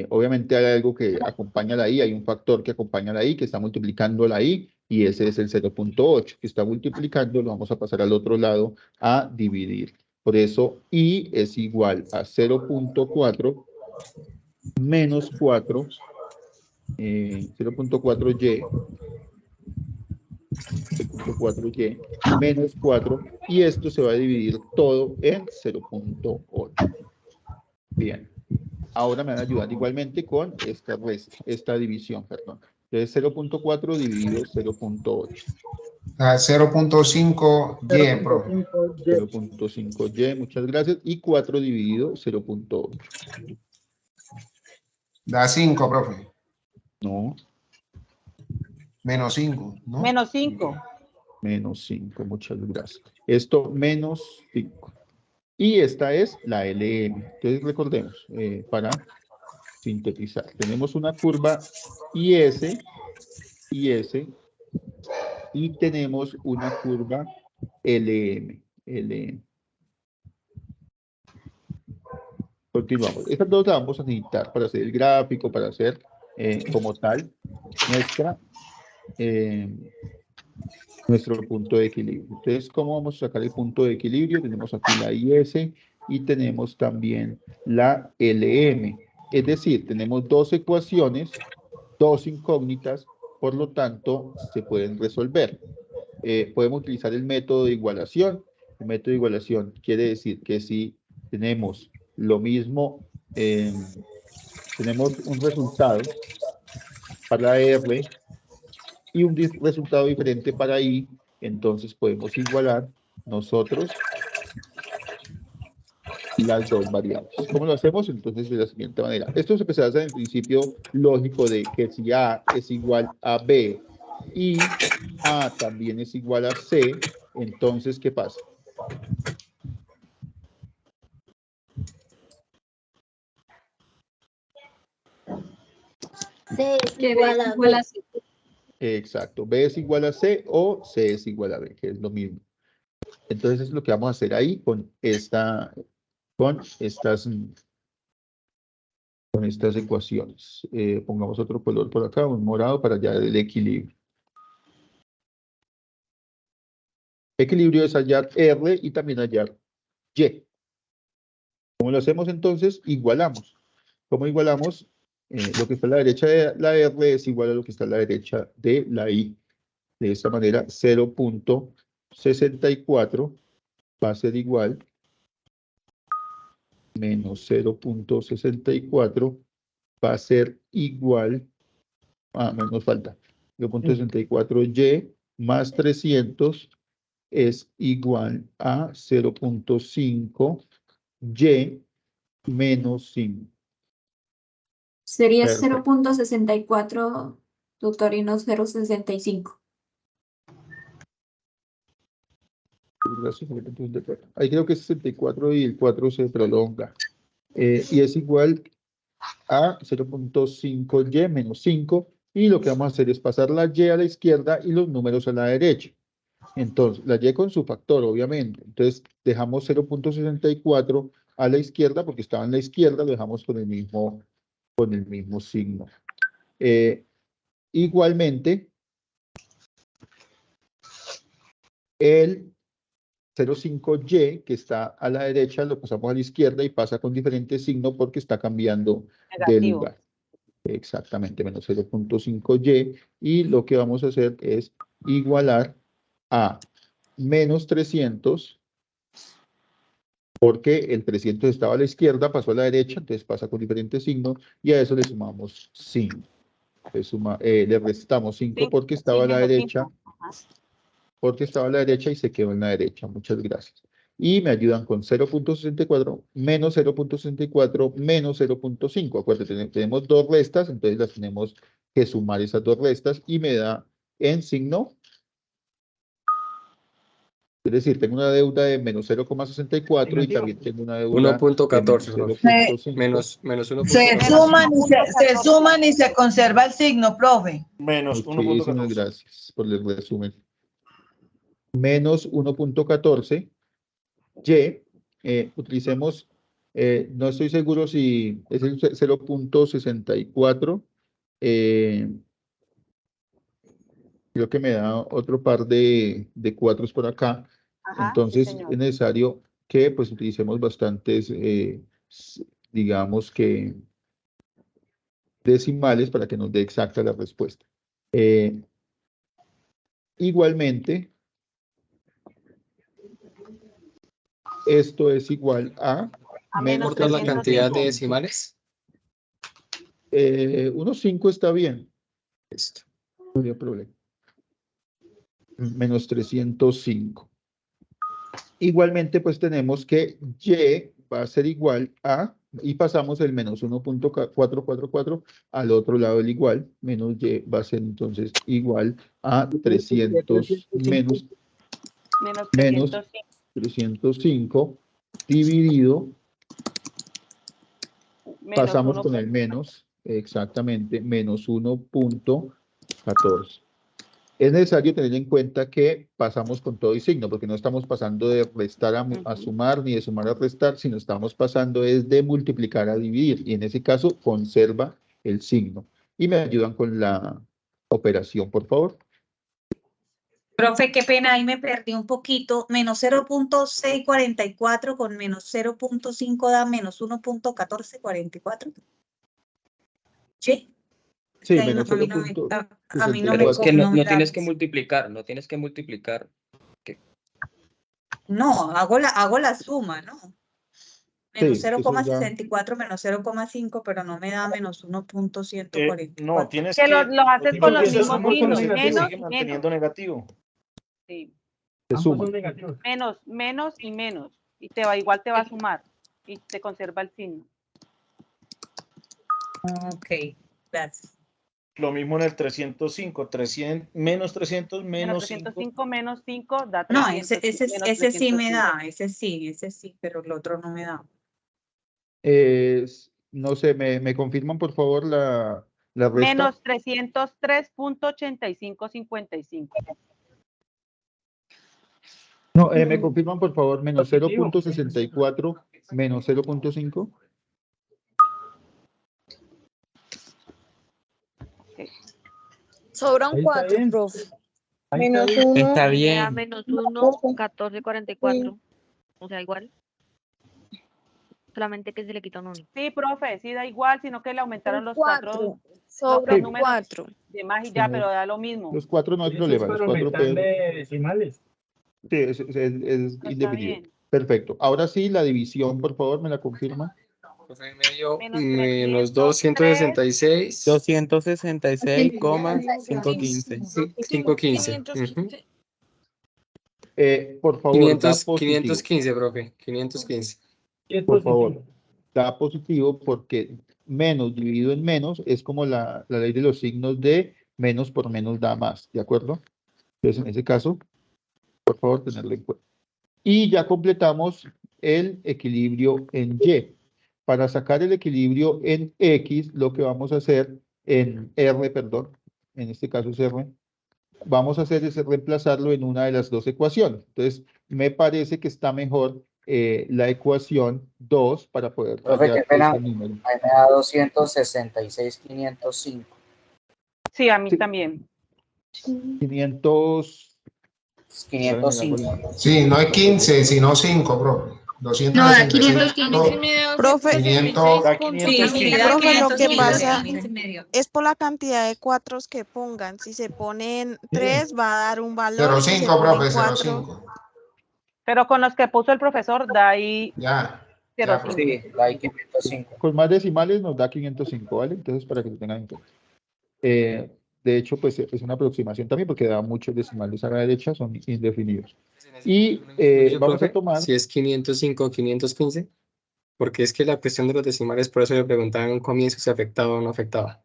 Obviamente hay algo que acompaña la i, hay un factor que acompaña la i, que está multiplicando la i, y ese es el 0.8, que está multiplicando, lo vamos a pasar al otro lado a dividir. Por eso i es igual a 0.4 menos 4, 0.4y, 0.4y menos 4, y esto se va a dividir todo en 0.8. Bien. Ahora me van a ayudar igualmente con esta división, perdón. Entonces 0.4 dividido 0.8. 0.5y, profe. 0.5y, muchas gracias. Y 4 dividido 0.8. Da 5, profe. No. Menos 5, ¿no? Menos 5. Menos 5, muchas gracias. Esto menos 5. Y esta es la LM. Entonces recordemos, para sintetizar, tenemos una curva IS, y tenemos una curva LM. Continuamos. Estas dos las vamos a necesitar para hacer el gráfico, para hacer como tal nuestro punto de equilibrio. Entonces, ¿cómo vamos a sacar el punto de equilibrio? Tenemos aquí la IS y tenemos también la LM. Es decir, tenemos dos ecuaciones, dos incógnitas, por lo tanto, se pueden resolver. Podemos utilizar el método de igualación. El método de igualación quiere decir que si tenemos lo mismo, tenemos un resultado para R y un resultado diferente para I, entonces podemos igualar nosotros las dos variables. ¿Cómo lo hacemos? Entonces de la siguiente manera. Esto se basa en el principio lógico de que si A es igual a B y A también es igual a C, entonces, ¿qué pasa? C es Que igual B a es igual B. a C. Exacto. B es igual a C o C es igual a B, que es lo mismo. Entonces, es lo que vamos a hacer ahí con estas ecuaciones. Pongamos otro color por acá, un morado, para hallar el equilibrio. Equilibrio es hallar R y también hallar Y. ¿Cómo lo hacemos entonces? Igualamos. ¿Cómo igualamos? Lo que está a la derecha de la R es igual a lo que está a la derecha de la I. De esta manera, 0.64 va a ser igual menos 0.64 va a ser igual, nos falta, 0.64y más 300 es igual a 0.5y menos 5. Sería Perfecto. 0.64, doctor, y no 0.65. Ahí creo que es 64 y el 4 se prolonga. Y es igual a 0.5y menos 5. Y lo que vamos a hacer es pasar la y a la izquierda y los números a la derecha. Entonces, la y con su factor, obviamente. Entonces, dejamos 0.64 a la izquierda, porque estaba en la izquierda, lo dejamos con el mismo signo. Igualmente, el 0.5y, que está a la derecha, lo pasamos a la izquierda y pasa con diferente signo porque está cambiando de lugar. Exactamente, menos 0.5y. Y lo que vamos a hacer es igualar a menos 300 porque el 300 estaba a la izquierda, pasó a la derecha, entonces pasa con diferentes signos, y a eso le sumamos 5. Le restamos 5 porque estaba a la derecha, y se quedó en la derecha. Muchas gracias. Y me ayudan con 0.64 menos 0.64 menos 0.5. Acuérdense, tenemos dos restas, entonces las tenemos que sumar esas dos restas y me da en signo. Es decir, tengo una deuda de menos 0,64 y también tengo una deuda 1.14, de profe. 0.5. Menos 1.14. Se suman y se conserva el signo, profe. Menos Muchísimas 1.14. gracias por el resumen. Menos 1.14. Utilicemos, no estoy seguro si es el 0.64. Creo que me da otro par de cuatros por acá. Ajá, Entonces sí, señor. es necesario que pues utilicemos bastantes, digamos que decimales para que nos dé exacta la respuesta. Igualmente, esto es igual a menos ¿Importa la cantidad de decimales? Unos 5 está bien. Listo. No había problema. Menos 305. Igualmente, pues tenemos que y va a ser igual a, y pasamos el menos 1.444 al otro lado del igual, menos y va a ser entonces igual a 300 menos 305 dividido, pasamos con el menos, exactamente, menos 1.14. Es necesario tener en cuenta que pasamos con todo y signo, porque no estamos pasando de restar a sumar, ni de sumar a restar, sino estamos pasando es de multiplicar a dividir, y en ese caso conserva el signo. Y me ayudan con la operación, por favor. Profe, qué pena, ahí me perdí un poquito. Menos 0.644 con menos 0.5 da menos 1.1444. ¿Sí? Sí, Ahí menos a mí no me, a mí no me, Pero es que no me tienes da. que multiplicar, no tienes que multiplicar. No, hago la suma, ¿no? Menos Sí, eso ya. 0,64 menos 0,5, pero no me da menos 1.144. No, tienes Que que. lo haces con los Empieza mismos con signos, negativo. menos Sigue y manteniendo menos. negativo. Sí. Se Ambos suma. son negativos. Menos y menos. Y igual te va a sumar. Y te conserva el signo. Ok, gracias. Lo mismo en el 305. Menos 300 Menos menos 5. 305 menos 5 da 300. No, menos ese sí me 305. da, ese sí, pero el otro no me da. No sé, ¿me confirman por favor la resta? Menos 303.8555. No, ¿me confirman por favor menos Positivo. 0.64 menos 0.5? Sobran Ahí está 4, bien. profe. Ahí está Menos bien. 1. Está Me bien. da menos 1, 14,44. O sea, igual. Solamente que se le quita un 1. Sí, profe, sí da igual, sino que le aumentaron los 4. cuatro Sobran números 4. de más y ya, pero da lo mismo. Los 4 no hay Eso problema, es los para 4 aumentarle decimales. sí, es Está indefinido. bien. Perfecto. Ahora sí, la división, por favor, ¿me la confirma? En medio, Menos menos 266. 266,515. 515. Por favor, da 500, positivo. 515, profe. 515. Y es Por positivo. favor, da positivo porque menos dividido en menos es como la ley de los signos de menos por menos da más, ¿de acuerdo? Entonces, en ese caso, por favor, tenerlo en cuenta. Y ya completamos el equilibrio en Y. Para sacar el equilibrio en X, lo que vamos a hacer en R, perdón, en este caso es R, vamos a hacer es reemplazarlo en una de las dos ecuaciones. Entonces, me parece que está mejor la ecuación 2 para poder Profe, qué cambiar pena, este número. ahí me da 266,505. Sí, a mí Sí. también. 500. 505. Sí, no es 15, sino 5, profe. No, da 265. 515. Profe, 500. Da Sí, 515. da profe, lo que 515, pasa 15,5. es por la cantidad de 4 que pongan. Si se ponen 3, va a dar un valor. Si se 05, ponen profe, 4, 05. Pero con los que puso el profesor, da ahí Ya. 0,5. Sí, la hay 505. Con más decimales nos da 505, ¿vale? Entonces, para que lo tengan en cuenta. De hecho, pues es una aproximación también porque da muchos decimales a la derecha, son indefinidos. Y vamos Profe, a tomar... si es 505 o 515, porque es que la cuestión de los decimales, por eso le preguntaba en un comienzo si afectaba o no afectaba.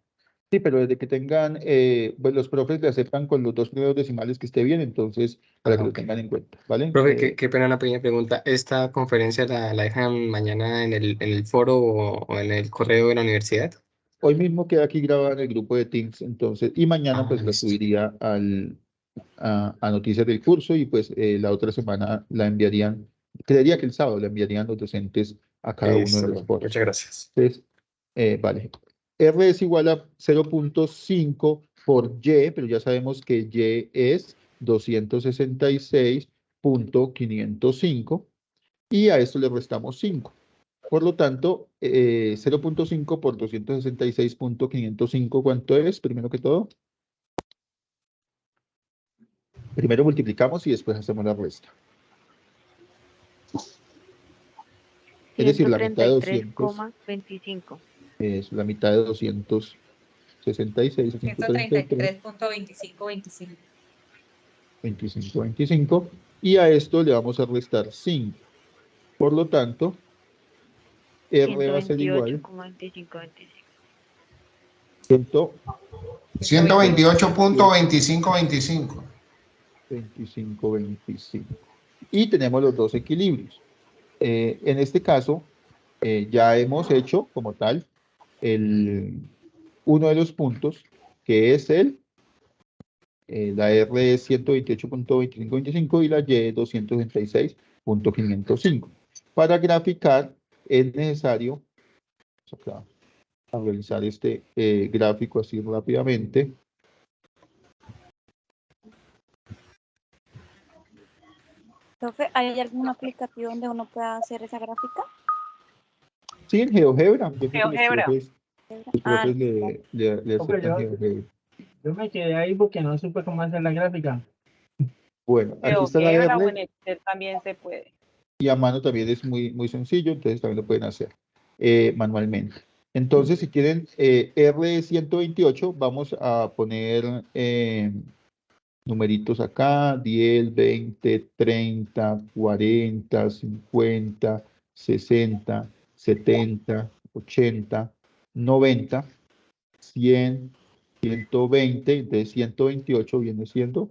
Sí, pero desde que tengan, pues los profes le aceptan con los 2 primeros decimales que esté bien, entonces, para que lo tengan en cuenta, ¿vale? Profe, qué pena una pequeña pregunta. ¿Esta conferencia la dejan mañana en el foro o en el correo de la universidad? Hoy mismo queda aquí grabada en el grupo de Teams, entonces, y mañana pues la listo. subiría a noticias del curso y pues la otra semana la enviarían, creería que el sábado la enviarían los docentes a cada uno Listo, de los profe. foros. Muchas gracias. Entonces, vale. R es igual a 0.5 por Y, pero ya sabemos que Y es 266.505 y a esto le restamos 5. Por lo tanto, 0.5 por 266.505, ¿cuánto es? Primero que todo. Primero multiplicamos y después hacemos la resta. Es decir, la mitad de 200 133,25. es la mitad de 266 a 133. 133.2525. 25, y a esto le vamos a restar 5. Por lo tanto, R va a ser igual 128,2525. 128.2525. 25. Y tenemos los dos equilibrios. En este caso, ya hemos hecho como tal uno de los puntos, que es la R es 128.2525 y la Y 266.505. Para graficar es necesario, vamos acá a realizar este gráfico así rápidamente. Profe, ¿hay algún aplicativo donde uno pueda hacer esa gráfica? Sí, en GeoGebra. Yo creo que GeoGebra. los profes le Profe, aceptan GeoGebra. yo me quedé ahí porque no supe cómo hacer la gráfica. Bueno, aquí está la GeoGebra o en R Excel también se puede. y a mano también es muy, muy sencillo, entonces también lo pueden hacer manualmente. Entonces, si quieren R128, vamos a poner numeritos acá, 10, 20, 30, 40, 50, 60, 70, 80, 90, 100, 120, entonces 128 viene siendo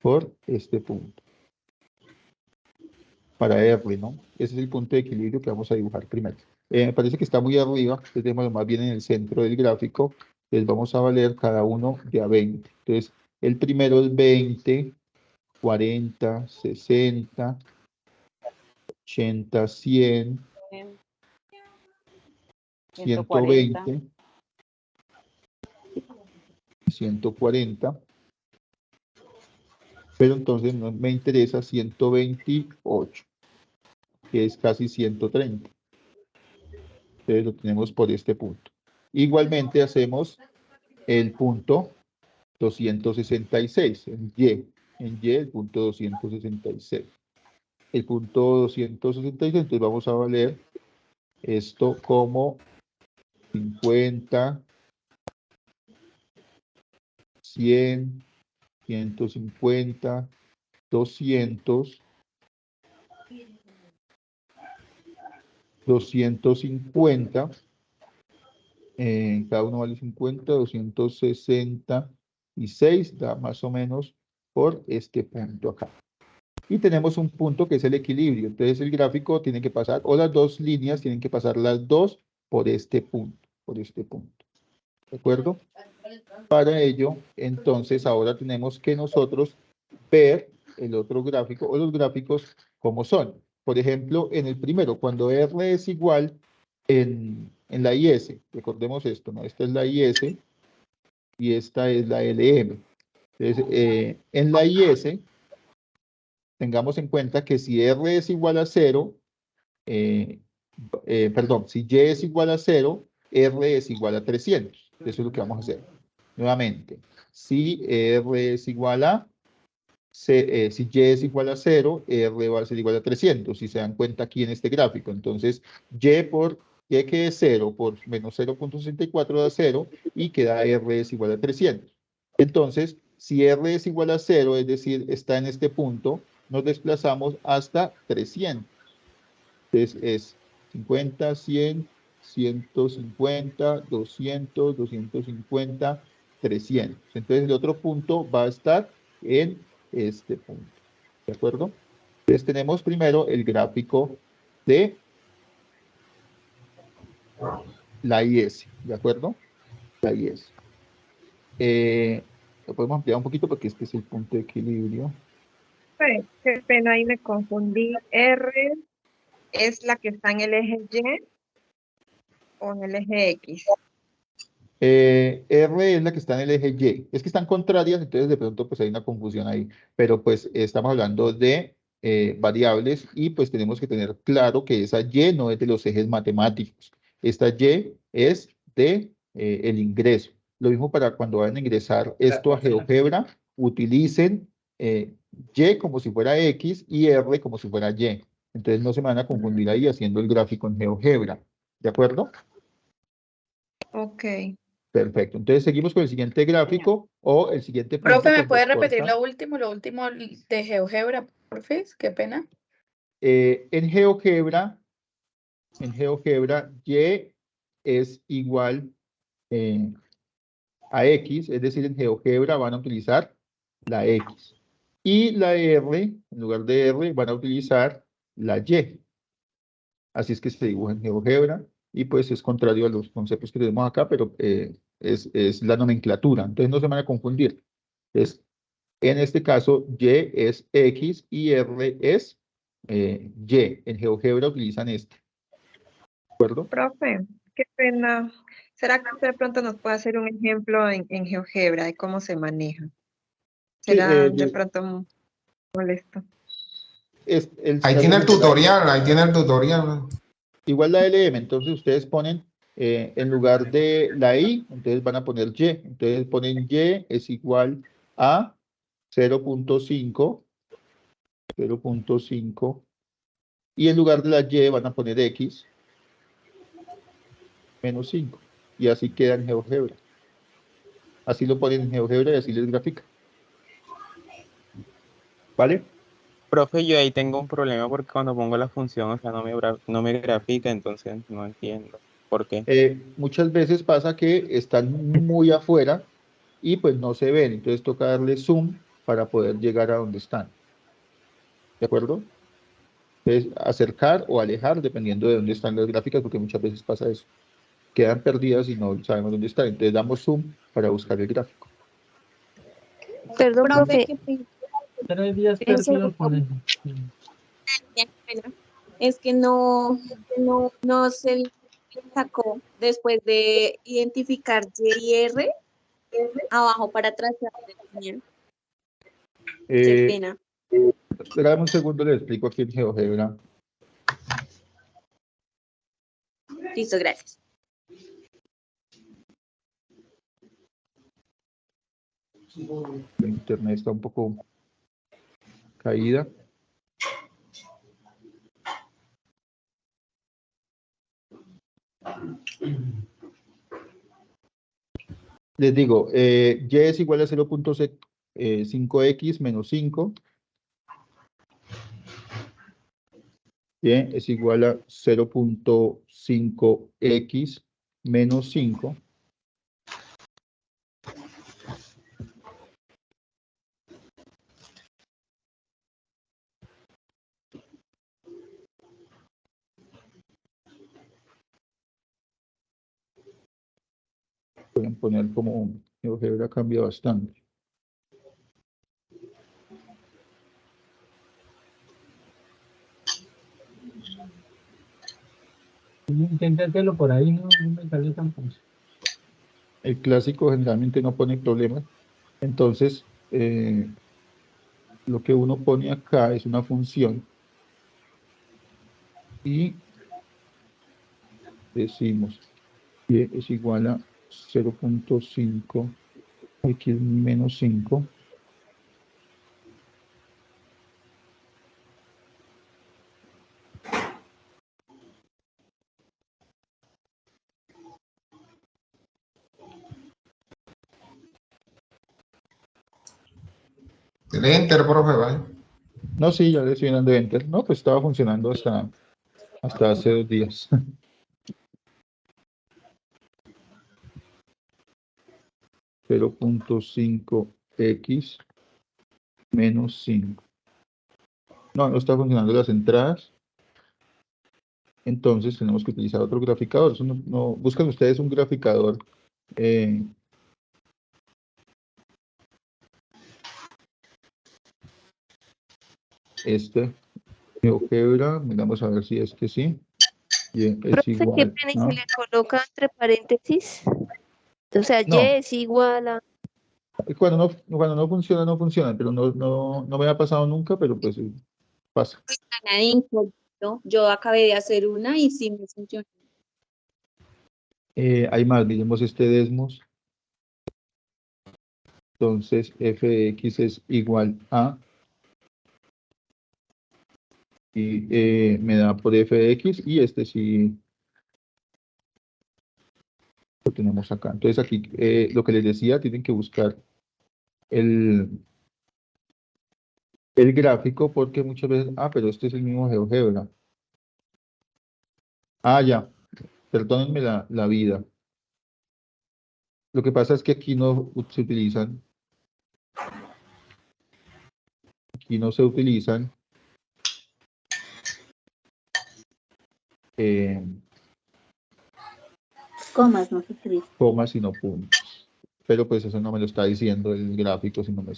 por este punto. Para R, ¿no? Ese es el punto de equilibrio que vamos a dibujar primero. Me parece que está muy arriba, entonces tenemos más bien en el centro del gráfico, les vamos a valer cada uno de a 20. Entonces, el primero es 20, 40, 60, 80, 100, 120, 140, pero entonces no me interesa 128, que es casi 130. Entonces lo tenemos por este punto. Igualmente hacemos el punto 266, en Y el punto 266. El punto 266, entonces vamos a valer esto como 50, 100, 150, 200, 250, cada uno vale 50, 266, da más o menos por este punto acá. Y tenemos un punto que es el equilibrio, entonces el gráfico tiene que pasar, o las dos líneas tienen que pasar las dos por este punto, ¿de acuerdo? Para ello, entonces ahora tenemos que nosotros ver el otro gráfico, o los gráficos como son. Por ejemplo, en el primero, cuando R es igual en la IS, recordemos esto, ¿no? Esta es la IS y esta es la LM. Entonces, en la IS, tengamos en cuenta que si R es igual a 0, si Y es igual a 0, R es igual a 300. Eso es lo que vamos a hacer. Nuevamente, si R es igual a si y es igual a 0, r va a ser igual a 300, si se dan cuenta aquí en este gráfico. Entonces, y por y que es 0 por menos 0.64 da 0 y queda r es igual a 300. Entonces, si r es igual a 0, es decir, está en este punto, nos desplazamos hasta 300. Entonces, es 50, 100, 150, 200, 250, 300. Entonces, el otro punto va a estar en este punto. ¿De acuerdo? Entonces, tenemos primero el gráfico de la IS. ¿De acuerdo? La IS. Lo podemos ampliar un poquito porque este es el punto de equilibrio. Qué pena, ahí me confundí. R es la que está en el eje Y o en el eje X. R es la que está en el eje Y. Es que están contrarias, entonces de pronto pues hay una confusión ahí. Pero pues estamos hablando de variables y pues tenemos que tener claro que esa Y no es de los ejes matemáticos. Esta Y es de el ingreso. Lo mismo para cuando van a ingresar esto a GeoGebra, utilicen Y como si fuera X y R como si fuera Y. Entonces no se me van a confundir ahí haciendo el gráfico en GeoGebra. ¿De acuerdo? Ok. Perfecto. Entonces seguimos con el siguiente gráfico o el siguiente punto. Profe, ¿me cuando puede repetir corta. lo último de GeoGebra, porfis? Qué pena. En GeoGebra, Y es igual a X, es decir, en GeoGebra van a utilizar la X. Y la R, en lugar de R, van a utilizar la Y. Así es que se dibuja en GeoGebra y pues es contrario a los conceptos que tenemos acá, pero es la nomenclatura. Entonces no se van a confundir. En este caso, Y es X y R es Y. En GeoGebra utilizan este. ¿De acuerdo? Profe, qué pena. ¿Será que usted de pronto nos puede hacer un ejemplo en GeoGebra de cómo se maneja? ¿Será de pronto molesto? Ahí tiene el tutorial, Igual la LM, entonces ustedes ponen en lugar de la I, entonces van a poner Y. Entonces ponen Y es igual a 0.5, 0.5, y en lugar de la Y van a poner X menos 5, y así queda en GeoGebra. Así lo ponen en GeoGebra y así les grafica. ¿Vale? Profe, yo ahí tengo un problema porque cuando pongo la función, o sea, no me grafica, entonces no entiendo por qué. Muchas veces pasa que están muy afuera y pues no se ven, entonces toca darle zoom para poder llegar a donde están. ¿De acuerdo? Entonces, acercar o alejar dependiendo de dónde están las gráficas, porque muchas veces pasa eso. Quedan perdidas y no sabemos dónde están. Entonces damos zoom para buscar el gráfico. Perdón, profe. 3 días perdidos con eso. Es que no se sacó después de identificar Y y R abajo para trazar la línea. Qué pena. Espérame un segundo, le explico aquí en GeoGebra. Listo, gracias. El internet está un poco caída. Les digo, Y es igual a 0.5x menos 5. Y es igual a 0.5x menos 5. Pueden poner como GeoGebra cambia bastante. Intenté hacerlo por ahí, no me salió tan fácil. El clásico generalmente no pone problemas. Entonces, lo que uno pone acá es una función. Y decimos y es igual a 0.5x menos 5. Dele enter, profe, vaya. No, sí, ya le estoy dando enter. No, pues estaba funcionando hasta hace 2 días. (0.5x menos 5). No está funcionando las entradas. Entonces tenemos que utilizar otro graficador. Eso buscan ustedes un graficador. GeoGebra, miramos a ver si es que sí. Y es Profe, ¿qué igual pena? ¿Y a... se le coloca entre paréntesis? O sea, No. Y es igual a... Cuando no funciona, no funciona, pero no me ha pasado nunca, pero pues pasa. Yo acabé de hacer una y sí me funcionó. Hay más, miremos este Desmos. Entonces, fx es igual a... Y me da por fx, y este sí lo tenemos acá. Entonces aquí, lo que les decía, tienen que buscar el gráfico, porque muchas veces, pero este es el mismo GeoGebra. Ya, perdónenme la vida. Lo que pasa es que aquí no se utilizan Comas, no se utiliza. comas, sino puntos. Pero pues eso no me lo está diciendo el gráfico, si no me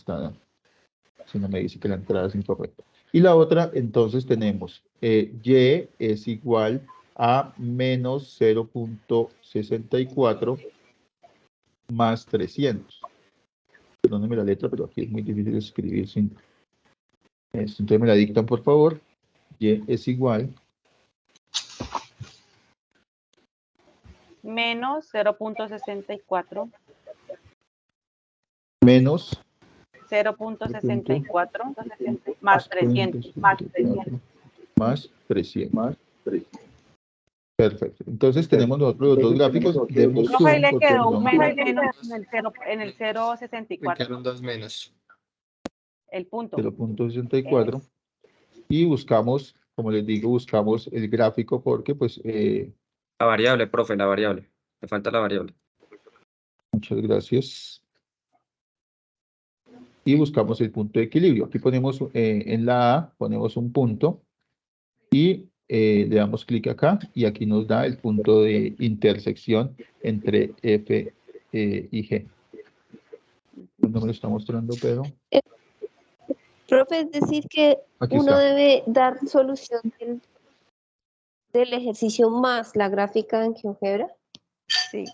dice que la entrada es incorrecta. Y la otra, entonces tenemos y es igual a menos 0.64 más 300. Perdónenme la letra, pero aquí es muy difícil escribir sin esto. Entonces me la dictan, por favor. Y es igual menos 0.64 menos 0.64 más 300. Más 300. Perfecto. Entonces tenemos nosotros los dos gráficos. Profe, le quedó un menos en el 0.64. Quedaron 2 menos. El punto. 0.64. Y buscamos, como les digo, buscamos el gráfico porque pues... La variable, profe, la variable. Me falta la variable. Muchas gracias. Y buscamos el punto de equilibrio. Aquí ponemos en la A, ponemos un punto y le damos clic acá y aquí nos da el punto de intersección entre F y G. No me lo está mostrando, pero... Profe, es decir que Aquí uno está. debe dar solución del ejercicio más la gráfica en GeoGebra. Sí.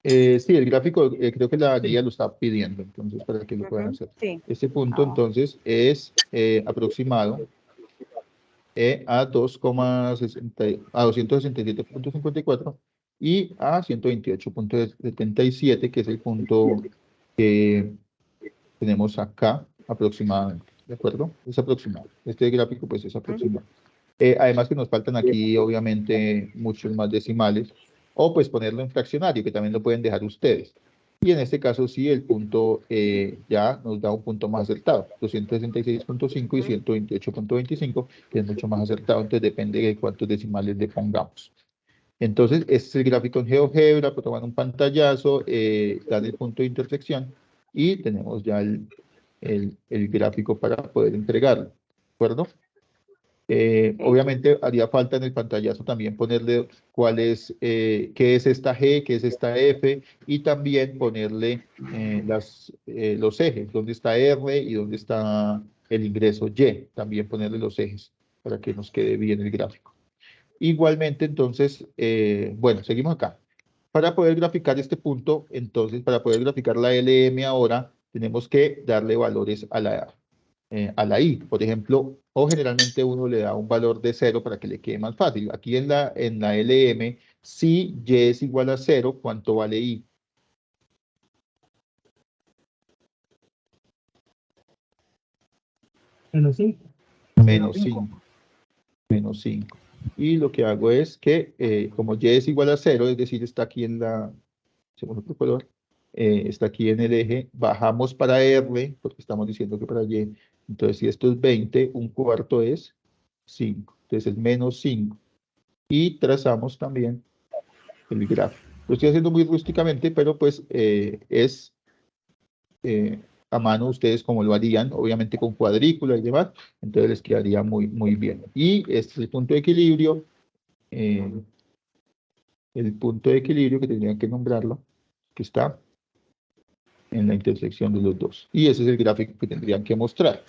Sí, el gráfico creo que la guía lo está pidiendo, entonces para que lo puedan hacer. Sí. Este punto entonces es aproximado a 267.54 y a 128.77, que es el punto que tenemos acá aproximadamente, ¿de acuerdo? Es aproximado. Este gráfico pues es aproximado. Además que nos faltan aquí obviamente muchos más decimales, o pues ponerlo en fraccionario, que también lo pueden dejar ustedes. Y en este caso sí, el punto ya nos da un punto más acertado, 266.5 y 128.25, que es mucho más acertado, entonces depende de cuántos decimales le pongamos. Entonces, este es el gráfico en GeoGebra, pues toman un pantallazo, dan el punto de intersección y tenemos ya el gráfico para poder entregarlo, ¿de acuerdo? Obviamente haría falta en el pantallazo también ponerle qué es esta G, qué es esta F, y también ponerle los ejes, dónde está R y dónde está el ingreso Y, también ponerle los ejes para que nos quede bien el gráfico. Igualmente, entonces, bueno, seguimos acá. Para poder graficar este punto, entonces, para poder graficar la LM ahora, tenemos que darle valores a la I, por ejemplo, o generalmente uno le da un valor de 0 para que le quede más fácil. Aquí en la LM, si Y es igual a 0, ¿cuánto vale I? Menos 5. Menos 5. Menos 5. Y lo que hago es que, como Y es igual a 0, es decir, está aquí en la... ¿Hacemos otro color? está aquí en el eje, bajamos para R, porque estamos diciendo que para Y, entonces si esto es 20, un cuarto es 5, entonces es menos 5. Y trazamos también el gráfico. Lo estoy haciendo muy rústicamente, pero pues es a mano ustedes como lo harían, obviamente con cuadrícula y demás, entonces les quedaría muy, muy bien. Y este es el punto de equilibrio, que tendrían que nombrarlo, que está en la intersección de los dos. Y ese es el gráfico que tendrían que mostrar.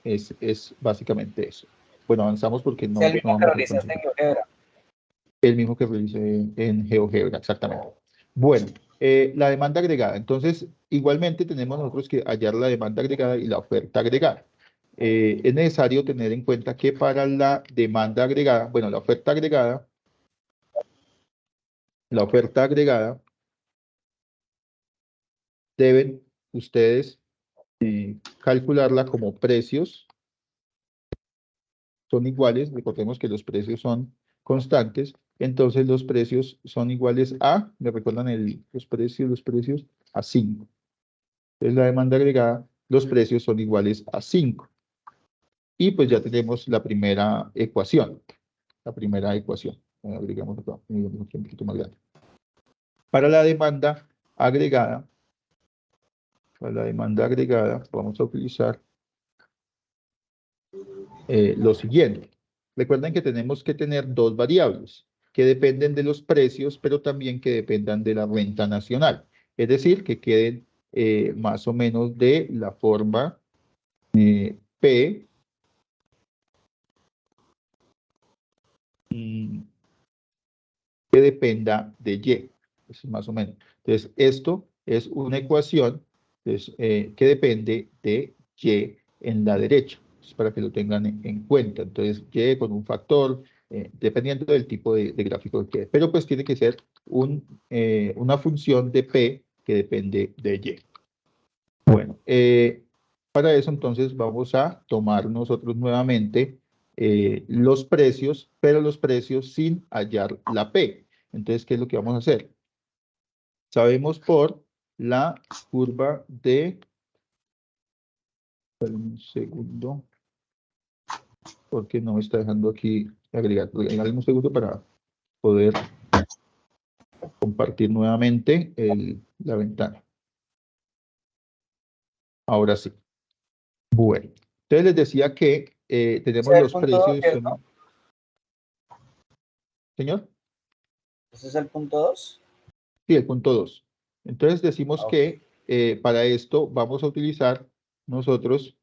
Es básicamente eso. Bueno, avanzamos porque no... Es el mismo no que vamos a realizaste en continuar. GeoGebra. El mismo que realicé en GeoGebra, exactamente. Bueno, la demanda agregada. Entonces, igualmente tenemos nosotros que hallar la demanda agregada y la oferta agregada. Es necesario tener en cuenta que para la demanda agregada, bueno, la oferta agregada, deben ustedes calcularla como precios son iguales. Recordemos que los precios son constantes, entonces los precios son iguales a, ¿me recuerdan los precios? A 5. Entonces la demanda agregada, los precios son iguales a 5. Y pues ya tenemos la primera ecuación. Agregamos acá, un poquito más grande. Para la demanda agregada, vamos a utilizar lo siguiente. Recuerden que tenemos que tener dos variables que dependen de los precios, pero también que dependan de la renta nacional. Es decir, que queden más o menos de la forma P que dependa de Y. Eso es más o menos. Entonces, esto es una ecuación que depende de Y en la derecha. Para que lo tengan en cuenta. Entonces, Y con un factor, dependiendo del tipo de gráfico que quede. Pero pues tiene que ser una función de P que depende de Y. Bueno, para eso entonces vamos a tomar nosotros nuevamente los precios, pero los precios sin hallar la P. Entonces, ¿qué es lo que vamos a hacer? Sabemos por la curva de... Un segundo. Porque no me está dejando aquí agregar. Regálame un segundo para poder compartir nuevamente la ventana. Ahora sí. Bueno, entonces les decía que tenemos los precios. Señor. ¿Ese es el punto 2? Sí, el punto 2. Entonces decimos que para esto vamos a utilizar nosotros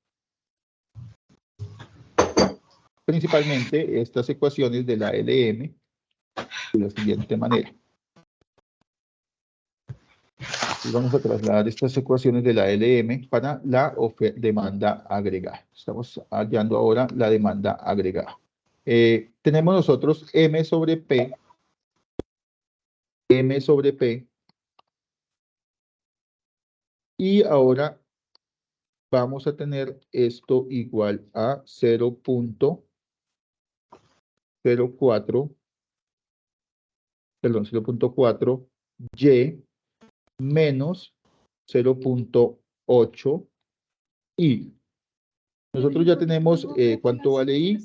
principalmente estas ecuaciones de la LM de la siguiente manera. Y vamos a trasladar estas ecuaciones de la LM para la demanda agregada. Estamos hallando ahora la demanda agregada. Tenemos nosotros M sobre P. Y ahora vamos a tener esto igual a 0.4 Y menos 0.8 Y. Nosotros ya tenemos cuánto vale Y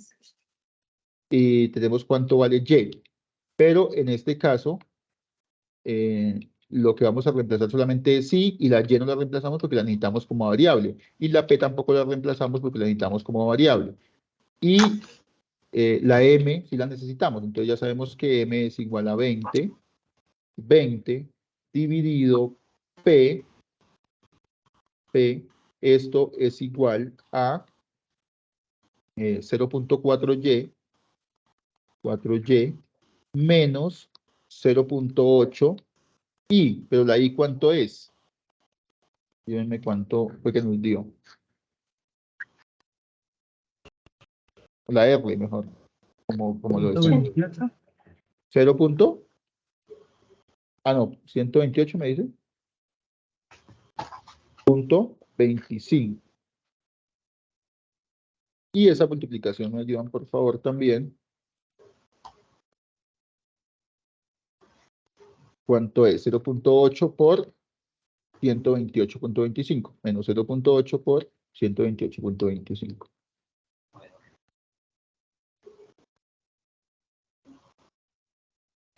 y tenemos cuánto vale Y. Pero en este caso, lo que vamos a reemplazar solamente es Y, y la Y no la reemplazamos porque la necesitamos como variable. Y la P tampoco la reemplazamos porque la necesitamos como variable. Y la M sí la necesitamos. Entonces ya sabemos que M es igual a 20 dividido P, esto es igual a 0.4Y, 4Y, menos 0.8 Y, pero la I ¿cuánto es? Díganme cuánto fue que nos dio. La R mejor, como lo decía. 0. No, 128 me dice. Punto 25. Y esa multiplicación me ayudan, por favor, también. ¿Cuánto es? 0.8 por 128.25, menos 0.8 por 128.25.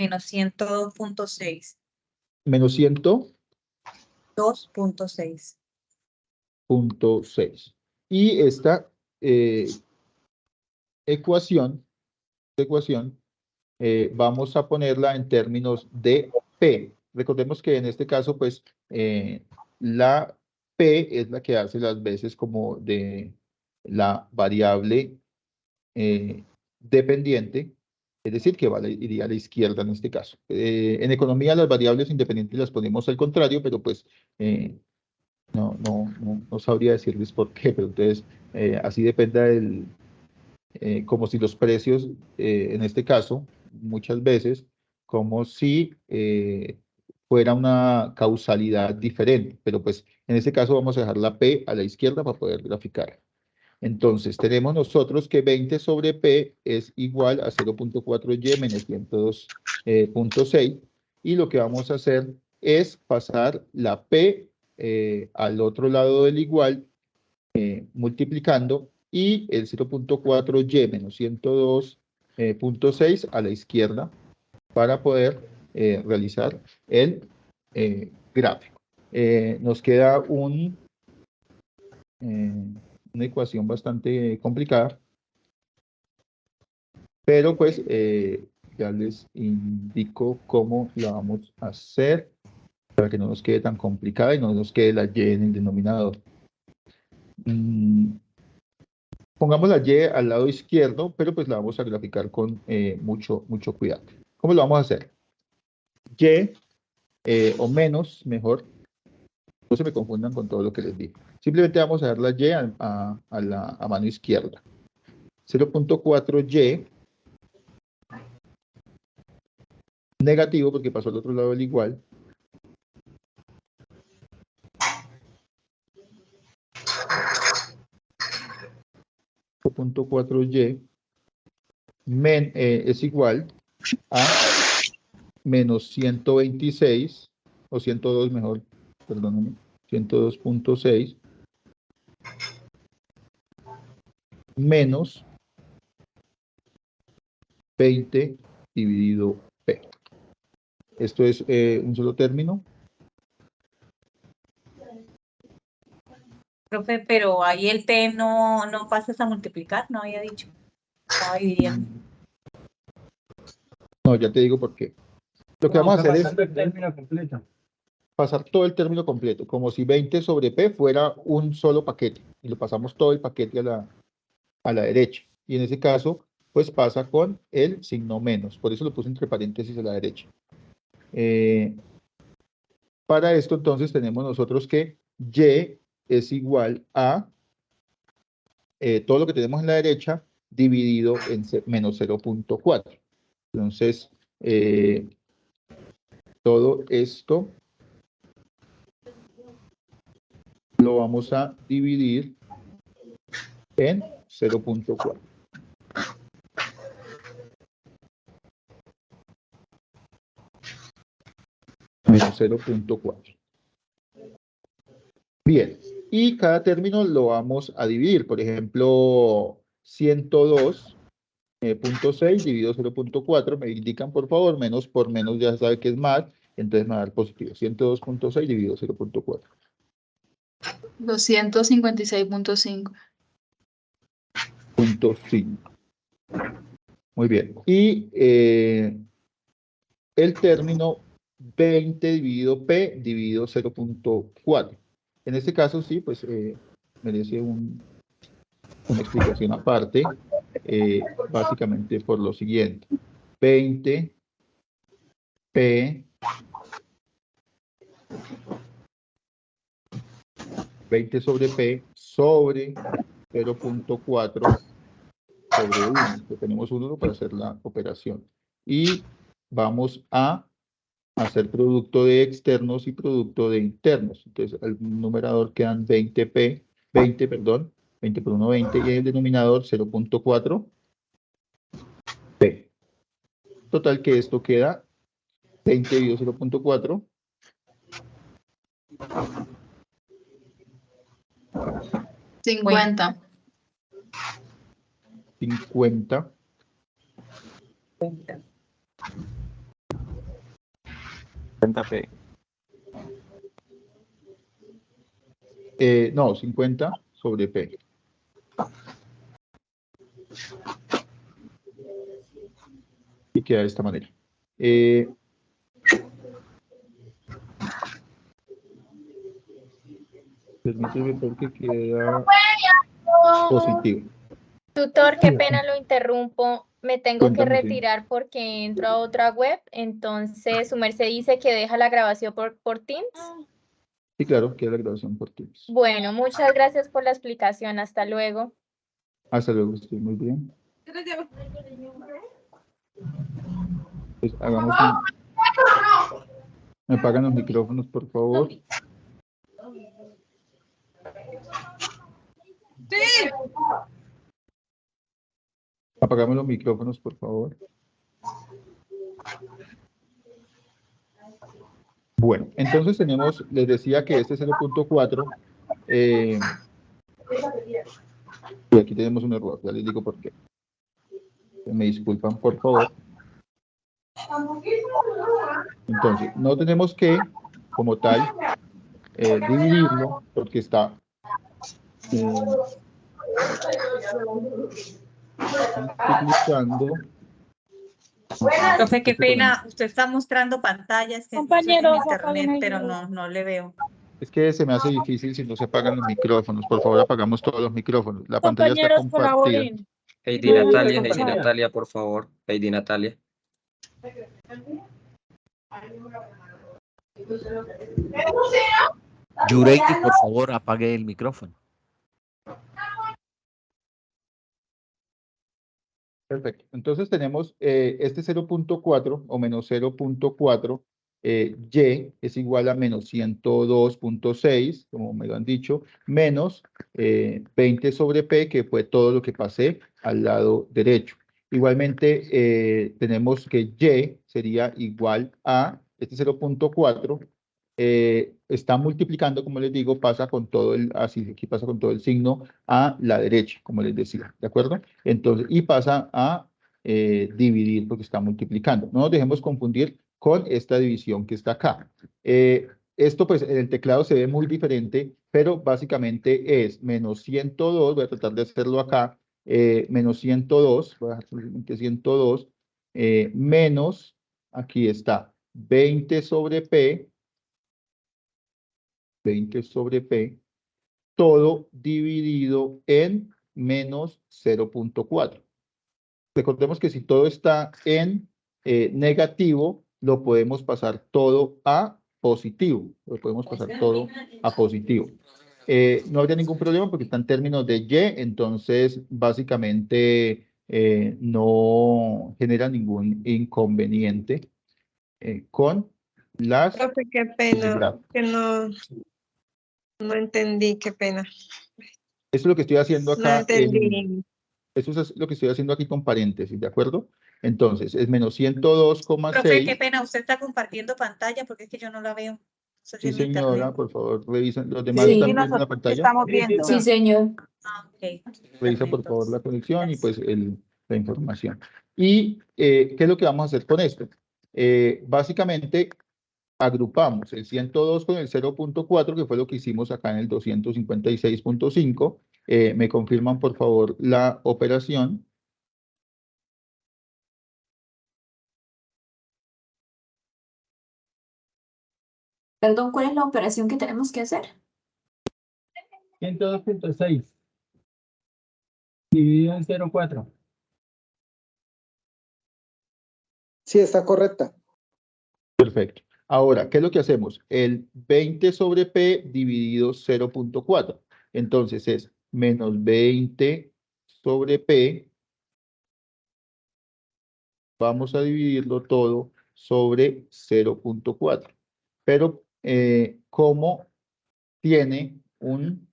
Menos 102.6. Menos 2.6. 102.6. Y esta ecuación vamos a ponerla en términos de P. Recordemos que en este caso, pues, la P es la que hace las veces como de la variable dependiente, es decir, que iría a la izquierda en este caso. En economía las variables independientes las ponemos al contrario, pero pues no sabría decirles por qué, pero entonces así dependa del, como si los precios, en este caso, muchas veces, como si fuera una causalidad diferente, pero pues en este caso vamos a dejar la P a la izquierda para poder graficar. Entonces, tenemos nosotros que 20 sobre P es igual a 0.4Y menos 102.6, y lo que vamos a hacer es pasar la P al otro lado del igual, multiplicando, y el 0.4Y menos 102.6 a la izquierda para poder realizar el gráfico. Nos queda una ecuación bastante complicada, pero pues ya les indico cómo la vamos a hacer para que no nos quede tan complicada y no nos quede la Y en el denominador. Pongamos la Y al lado izquierdo, pero pues la vamos a graficar con mucho cuidado. ¿Cómo lo vamos a hacer? Y o menos, mejor, no se me confundan con todo lo que les digo. Simplemente vamos a dar la Y a mano izquierda. 0.4Y negativo porque pasó al otro lado del igual. .4Y es igual a menos 126, o 102 mejor, perdónenme, 102.6 menos 20 dividido P. Esto es un solo término. Profe, pero ahí el P no pasas a multiplicar, no había dicho. Estaba dividiendo. No, ya te digo por qué. Lo que vamos a hacer es el término completo. pasar todo el término completo, como si 20 sobre P fuera un solo paquete, y lo pasamos todo el paquete a la derecha. Y en ese caso, pues pasa con el signo menos. Por eso lo puse entre paréntesis a la derecha. Para esto, entonces, tenemos nosotros que Y es igual a todo lo que tenemos en la derecha dividido en menos 0.4. Entonces, todo esto lo vamos a dividir en 0.4. Menos 0.4. Bien, y cada término lo vamos a dividir. Por ejemplo, 102.6 dividido 0.4, me indican por favor, menos por menos ya sabe que es más, entonces me va a dar positivo. 102.6 dividido 0.4. 256.5. 0.5. Muy bien. Y el término 20 dividido P dividido 0.4. En este caso sí, pues merece una explicación aparte, básicamente por lo siguiente. 20 P 20 sobre P sobre 0.4 sobre 1. Que tenemos 1 para hacer la operación. Y vamos a hacer producto de externos y producto de internos. Entonces, al numerador quedan 20 por 1, 20, y en el denominador 0.4 P. Total que esto queda 20 dividido 0.4, 50. 50. 50p. No, 50 sobre P. Y queda de esta manera. Permíteme porque queda positivo. Tutor, qué pena lo interrumpo. Me tengo que Cuéntame, sí. retirar porque entro a otra web. Entonces, su merced dice que deja la grabación por Teams. Sí, claro, queda la grabación por Teams. Bueno, muchas gracias por la explicación. Hasta luego. Hasta luego, estoy muy bien. Pues hagamos ¿Me apagan los micrófonos, por favor? Sí. Apagamos los micrófonos, por favor. Bueno, entonces tenemos, les decía que este 0.4, y aquí tenemos un error, ya les digo por qué. Me disculpan, por favor. Entonces, no tenemos que, como tal, dividirlo, porque está multiplicando. Profe, qué pena, usted está mostrando pantallas que Compañeros, en internet, apaguen el pero video. no le veo. Es que se me hace difícil si no se apagan los micrófonos. Por favor, apagamos todos los micrófonos. La pantalla está Compañeros, compartida. colaboren. Heidi Natalia, por favor. Heidi Natalia. Yureiki, por favor, apague el micrófono. Perfecto. Entonces tenemos este 0.4 o menos 0.4, Y es igual a menos 102.6, como me lo han dicho, menos 20 sobre P, que fue todo lo que pasé al lado derecho. Igualmente tenemos que Y sería igual a este 0.4, está multiplicando, como les digo, pasa con todo el, así aquí pasa con todo el signo a la derecha, como les decía, ¿de acuerdo? Entonces, y pasa a dividir porque está multiplicando. No nos dejemos confundir con esta división que está acá. Esto pues en el teclado se ve muy diferente, pero básicamente es menos 102, voy a tratar de hacerlo acá, menos 102, voy a dejar simplemente 102, menos, aquí está, 20 sobre P, 20 sobre P, todo dividido en menos 0.4. Recordemos que si todo está en negativo, lo podemos pasar todo a positivo. Lo podemos pasar todo a positivo. No habría ningún problema porque está en términos de Y, entonces básicamente no genera ningún inconveniente con las... Profe, qué pena, que no entendí, qué pena. Eso es lo que estoy haciendo acá. No entendí. Eso es lo que estoy haciendo aquí con paréntesis, ¿de acuerdo? Entonces, es menos 102,6. Profe, qué pena, usted está compartiendo pantalla porque es que yo no la veo. Sí, señora, por favor, revisen. ¿Los demás Sí, están viendo la pantalla? Estamos viendo. Sí, señor. Okay. Revisa, por favor, la conexión y pues la información. ¿Y qué es lo que vamos a hacer con esto? Básicamente, agrupamos el 102 con el 0.4, que fue lo que hicimos acá en el 256.5. ¿Me confirman, por favor, la operación? Perdón, ¿cuál es la operación que tenemos que hacer? 102.6 dividido en 0.4. Sí, está correcta. Perfecto. Ahora, ¿qué es lo que hacemos? El 20 sobre P dividido 0.4. Entonces es menos 20 sobre P. Vamos a dividirlo todo sobre 0.4. Pero como tiene un...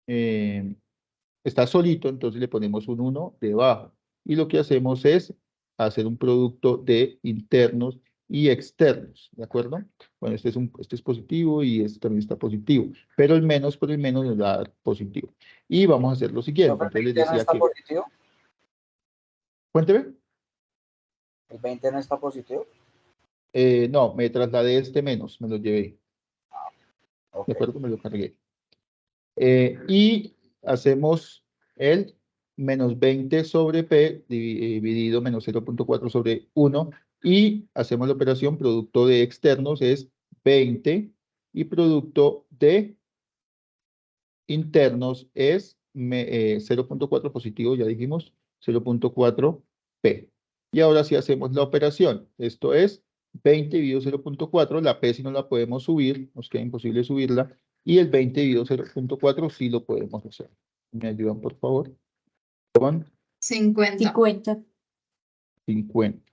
está solito, entonces le ponemos un 1 debajo. Y lo que hacemos es hacer un producto de internos y externos, ¿de acuerdo? Bueno, este es positivo y este también está positivo, pero el menos por el menos nos va a dar positivo. Y vamos a hacer lo siguiente. Entonces les ¿El 20 no decía está que... positivo? Cuénteme. ¿El 20 no está positivo? No, me trasladé este menos, me lo llevé. Ok. ¿De acuerdo? Me lo cargué. Y hacemos el menos 20 sobre P dividido menos 0.4 sobre 1 y hacemos la operación producto de externos es 20 y producto de internos es 0.4 positivo, ya dijimos, 0.4 P. Y ahora sí hacemos la operación. Esto es 20 dividido 0.4, la P si no la podemos subir, nos queda imposible subirla, y el 20 dividido 0.4 sí lo podemos hacer. ¿Me ayudan, por favor? Con 50. 50.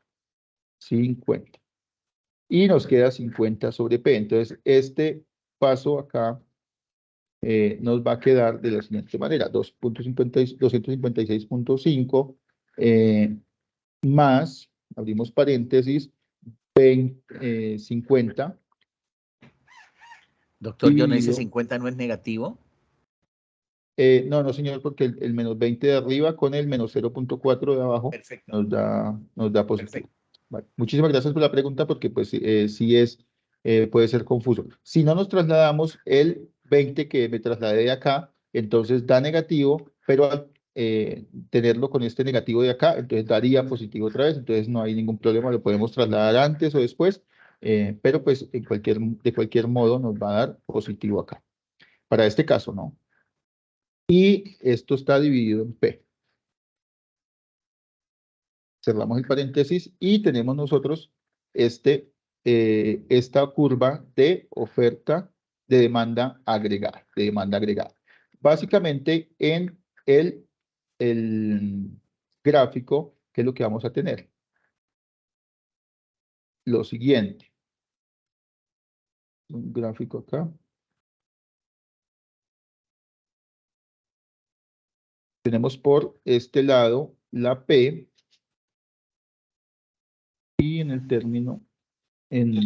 Y nos queda 50 sobre P. Entonces, este paso acá nos va a quedar de la siguiente manera. 256.5 más, abrimos paréntesis, 50. Doctor, John, ese dividido 50 no es negativo. No, señor, porque el menos 20 de arriba con el menos 0.4 de abajo nos da positivo. Vale. Muchísimas gracias por la pregunta porque pues sí puede ser confuso. Si no nos trasladamos el 20 que me trasladé de acá, entonces da negativo, pero al tenerlo con este negativo de acá, entonces daría positivo otra vez, entonces no hay ningún problema, lo podemos trasladar antes o después, pero pues de cualquier modo nos va a dar positivo acá. Para este caso, ¿no? Y esto está dividido en P. Cerramos el paréntesis y tenemos nosotros esta curva de oferta de demanda agregada, Básicamente en el gráfico, ¿qué es lo que vamos a tener? Lo siguiente. Un gráfico acá. Tenemos por este lado la P y en el término, en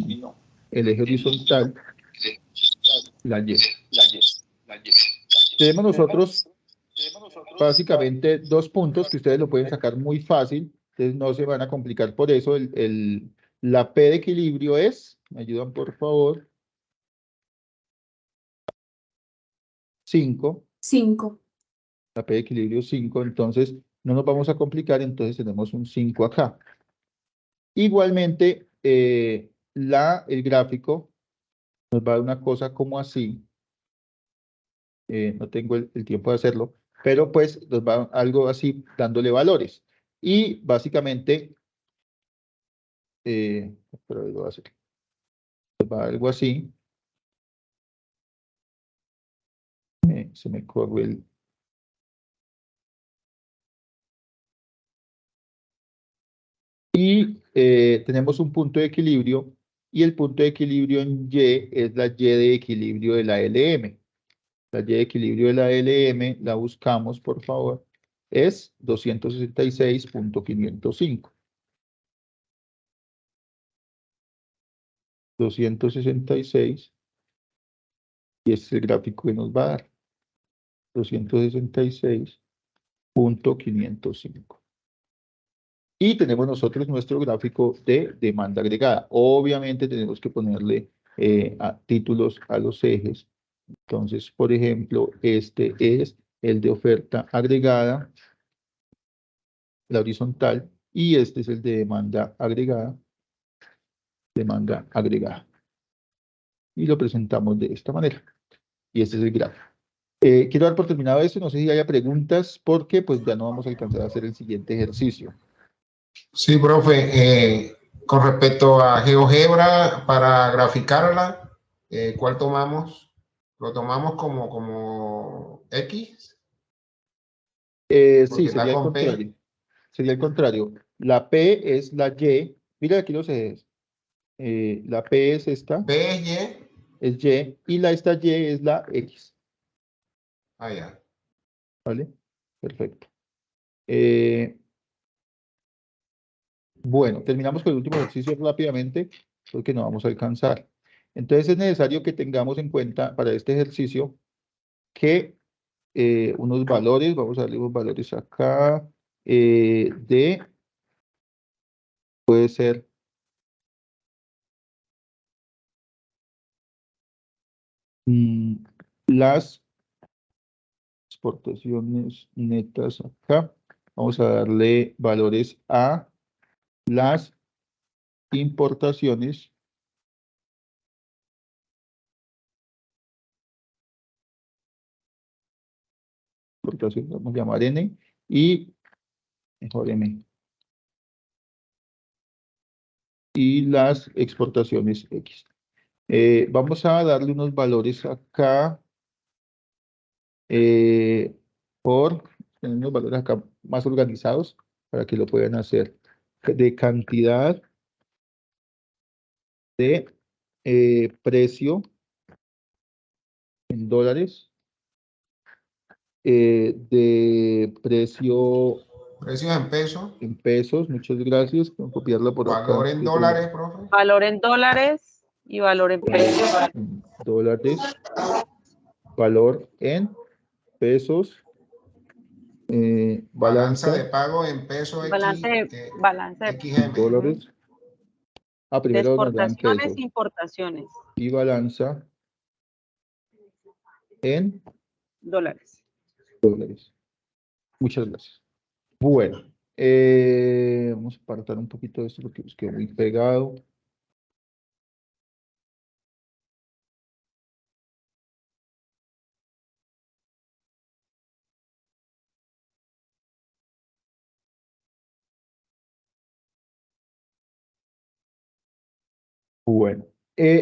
el eje horizontal, la Y. Tenemos nosotros básicamente dos puntos que ustedes lo pueden sacar muy fácil, entonces no se van a complicar por eso. La P de equilibrio es, ¿me ayudan por favor? 5. 5. La P de equilibrio es 5, entonces no nos vamos a complicar, entonces tenemos un 5 acá. Igualmente, el gráfico nos va a dar una cosa como así. No tengo el tiempo de hacerlo, pero pues nos va algo así dándole valores. Y básicamente, pero lo voy a hacer. Nos va algo así. Se me corre el... Y tenemos un punto de equilibrio, y el punto de equilibrio en Y es la Y de equilibrio de la LM. La Y de equilibrio de la LM, la buscamos, por favor, es 266.505. 266, y este es el gráfico que nos va a dar. 266.505. Y tenemos nosotros nuestro gráfico de demanda agregada. Obviamente tenemos que ponerle títulos a los ejes. Entonces, por ejemplo, este es el de oferta agregada, la horizontal, y este es el de demanda agregada. Y lo presentamos de esta manera. Y este es el gráfico. Quiero dar por terminado esto, no sé si haya preguntas, porque pues ya no vamos a alcanzar a hacer el siguiente ejercicio. Sí, profe, con respecto a GeoGebra, para graficarla, ¿cuál tomamos? ¿Lo tomamos como X? Sí, sería el contrario. Sería el contrario. La P es la Y. Mira aquí los ejes. La P es esta. P es Y. Es Y. Y esta Y es la X. Ah, ya. ¿Vale? Perfecto. Bueno, terminamos con el último ejercicio rápidamente porque no vamos a alcanzar. Entonces es necesario que tengamos en cuenta para este ejercicio que unos valores, vamos a darle unos valores acá, puede ser las exportaciones netas acá. Vamos a darle valores a las importaciones vamos a llamar N y mejor M. Y las exportaciones X. Vamos a darle unos valores acá por tener unos valores acá más organizados para que lo puedan hacer de cantidad de precio en dólares, de precio en pesos, muchas gracias. Voy a copiarla por acá. valor en dólares, profe. Valor en dólares y valor en pesos. Dólares, valor en pesos, balanza de pago en pesos balance de XM. dólares. de Primero nos dan exportaciones pesos e importaciones. y balanza en Dólares. dólares. Muchas gracias. Bueno, vamos a apartar un poquito de esto porque nos quedó muy pegado. Bueno,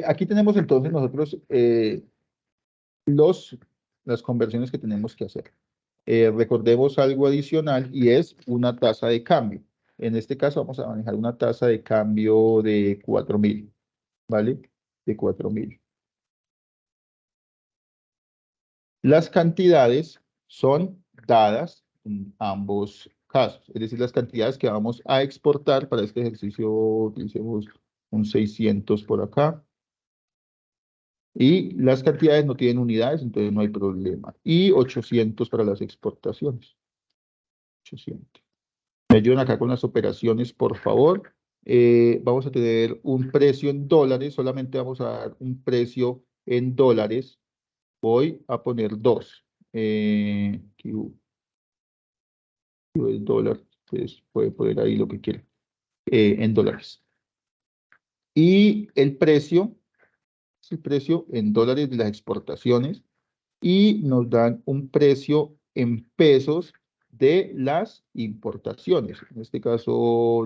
aquí tenemos entonces nosotros las conversiones que tenemos que hacer. Recordemos algo adicional y es una tasa de cambio. En este caso vamos a manejar una tasa de cambio de 4.000, ¿vale? De 4.000. Las cantidades son dadas en ambos casos, es decir, las cantidades que vamos a exportar para este ejercicio, utilicemos un 600 por acá. Y las cantidades no tienen unidades, entonces no hay problema. Y 800 para las exportaciones. 800. Me ayudan acá con las operaciones, por favor. Vamos a tener un precio en dólares, solamente vamos a dar un precio en dólares. Voy a poner 2. Q es dólar, entonces puede poner ahí lo que quiera. En dólares. Y el precio es el precio en dólares de las exportaciones y nos dan un precio en pesos de las importaciones. En este caso,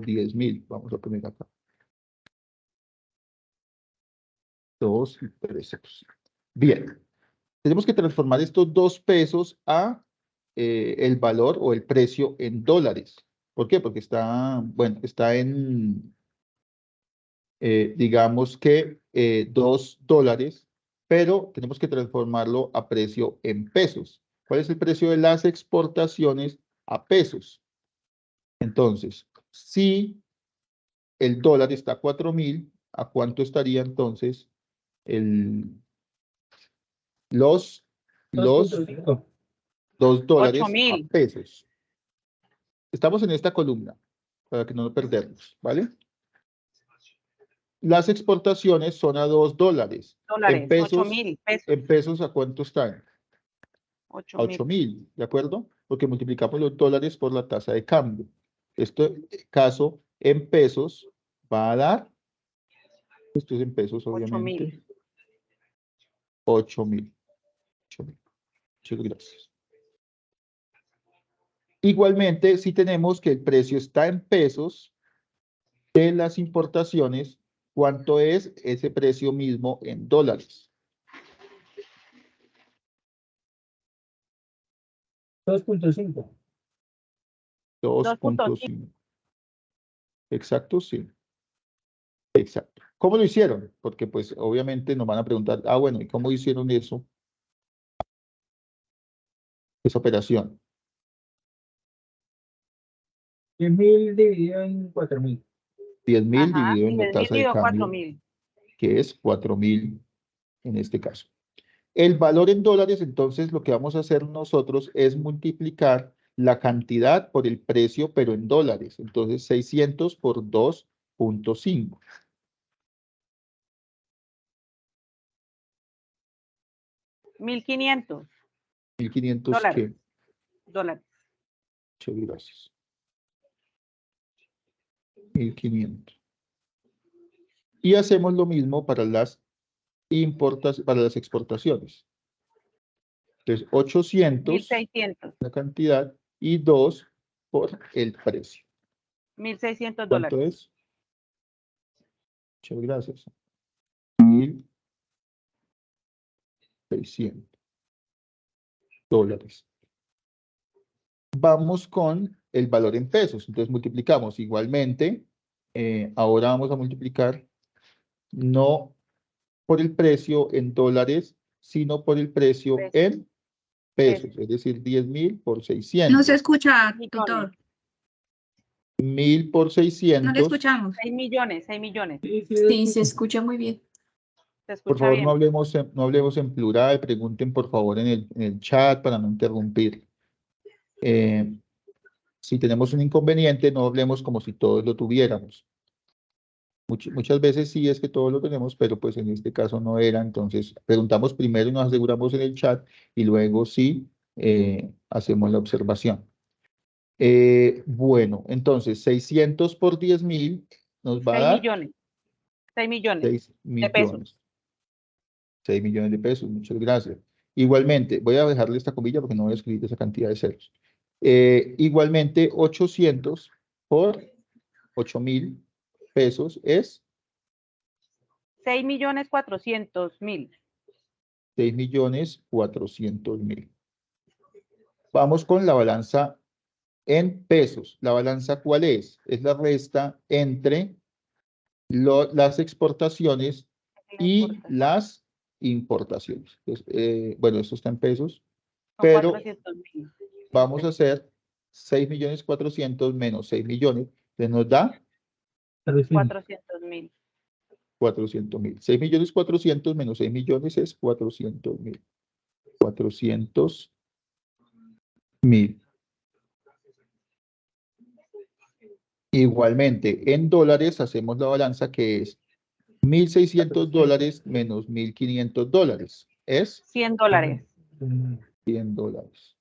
10.000. Vamos a poner acá. 2 y 3 ceros. Bien. Tenemos que transformar estos 2 pesos a el valor o el precio en dólares. ¿Por qué? Porque está, bueno, está en, digamos que 2 dólares, pero tenemos que transformarlo a precio en pesos. ¿Cuál es el precio de las exportaciones a pesos? Entonces, si el dólar está a 4.000, ¿a cuánto estaría entonces los 2 dólares 8.000. a pesos? Estamos en esta columna para que no nos perdamos, ¿vale? Las exportaciones son a 2 dólares. En pesos, 8.000 pesos. ¿En pesos a cuánto están? 8.000. A 8.000, ¿de acuerdo? Porque multiplicamos los dólares por la tasa de cambio. Este caso, en pesos, va a dar, esto es en pesos, obviamente. 8.000. 8.000. Muchas gracias. Igualmente, si tenemos que el precio está en pesos de las importaciones, ¿cuánto es ese precio mismo en dólares? 2.5. 2.5. Exacto, sí. Exacto. ¿Cómo lo hicieron? Porque pues obviamente nos van a preguntar, bueno, ¿y cómo hicieron eso? Esa operación. 10.000 dividido en 4.000. 10.000 Ajá, dividido en la 10.000 tasa de dividido cambio, 4.000. que es 4.000 en este caso. El valor en dólares, entonces, lo que vamos a hacer nosotros es multiplicar la cantidad por el precio, pero en dólares. Entonces, 600 por 2.5. $1.500. 1.500, Dólares. ¿qué? Dólares. Muchas gracias. 1.500. Y hacemos lo mismo para las exportaciones. Entonces, 800 $1.600. la cantidad y 2 por el precio. $1.600. ¿Cuánto es? Muchas gracias. 1.600 dólares. Vamos con el valor en pesos. Entonces multiplicamos igualmente. Ahora vamos a multiplicar no por el precio en dólares, sino por el precio en pesos. Es decir, 10.000 por 600. No se escucha, tutor. 1.000 por 600. No le escuchamos. 6 millones, 6 millones. Sí, se escucha muy bien. Se escucha Por favor, bien. no hablemos en plural. Pregunten, por favor, en el chat para no interrumpir. Si tenemos un inconveniente, no hablemos como si todos lo tuviéramos. Muchas veces sí es que todos lo tenemos, pero pues en este caso no era. Entonces, preguntamos primero y nos aseguramos en el chat y luego sí hacemos la observación. Bueno, entonces 600 por 10.000 nos va a 6 dar millones. 6 millones. 6 de pesos. millones. 6 millones de pesos, muchas gracias. Igualmente, voy a dejarle esta comilla porque no voy a escribir esa cantidad de ceros. Igualmente, 800 por 8.000 pesos es 6.400.000. 6.400.000. Vamos con la balanza en pesos. ¿La balanza cuál es? Es la resta entre las exportaciones y las importaciones. Entonces, bueno, esto está en pesos, pero 400.000. vamos a hacer 6.400.000 menos 6 millones, que nos da 400.000. 400.000. 6.400.000 menos 6 millones es 400.000. 400.000. Igualmente, en dólares hacemos la balanza que es $1.600 menos $1.500. Es $100. $100.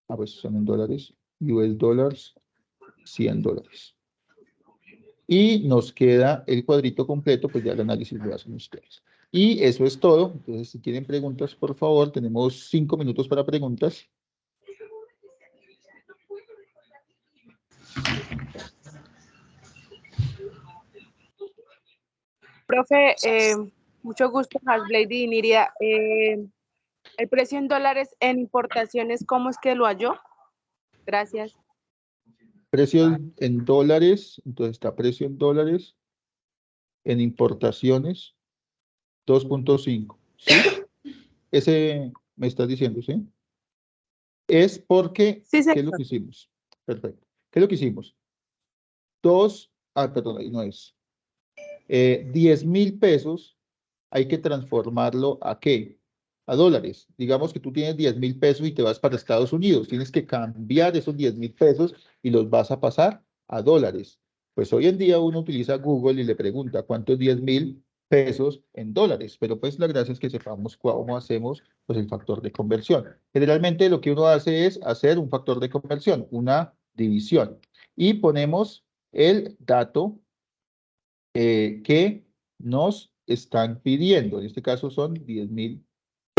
Ah, pues son en dólares. US dollars, $100. Y nos queda el cuadrito completo, pues ya el análisis lo hacen ustedes. Y eso es todo. Entonces, si tienen preguntas, por favor, tenemos 5 minutos para preguntas. Profe, mucho gusto, Hasblady y Niria. El precio en dólares en importaciones, ¿cómo es que lo halló? Gracias. Precios en dólares, entonces está precio en dólares, en importaciones, 2.5. ¿Sí? Ese me estás diciendo, ¿sí? Es porque, sí, ¿qué es lo que hicimos? Perfecto. ¿Qué es lo que hicimos? Perdón, ahí no es. 10.000 pesos hay que transformarlo ¿a qué? A dólares. Digamos que tú tienes 10.000 pesos y te vas para Estados Unidos. Tienes que cambiar esos 10.000 pesos y los vas a pasar a dólares. Pues hoy en día uno utiliza Google y le pregunta cuánto es 10.000 pesos en dólares. Pero pues la gracia es que sepamos cómo hacemos pues, el factor de conversión. Generalmente lo que uno hace es hacer un factor de conversión, una división. Y ponemos el dato que nos están pidiendo. En este caso son 10.000,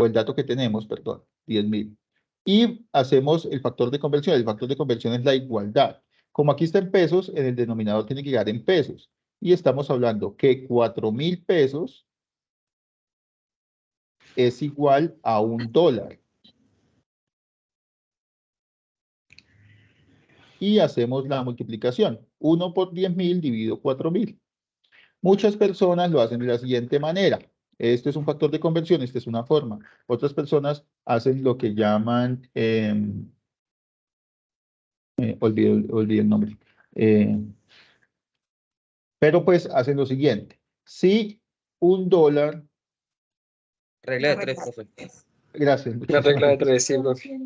o el dato que tenemos, perdón, 10.000. Y hacemos el factor de conversión. El factor de conversión es la igualdad. Como aquí está en pesos, en el denominador tiene que quedar en pesos. Y estamos hablando que 4.000 pesos es igual a $1. Y hacemos la multiplicación. 1 por 10.000 dividido 4.000. Muchas personas lo hacen de la siguiente manera. Este es un factor de conversión, esta es una forma. Otras personas hacen lo que llaman, olvidé el nombre. Pero pues hacen lo siguiente. Si $1, Regla de 3, profe. gracias. La regla de 3, sí, profe.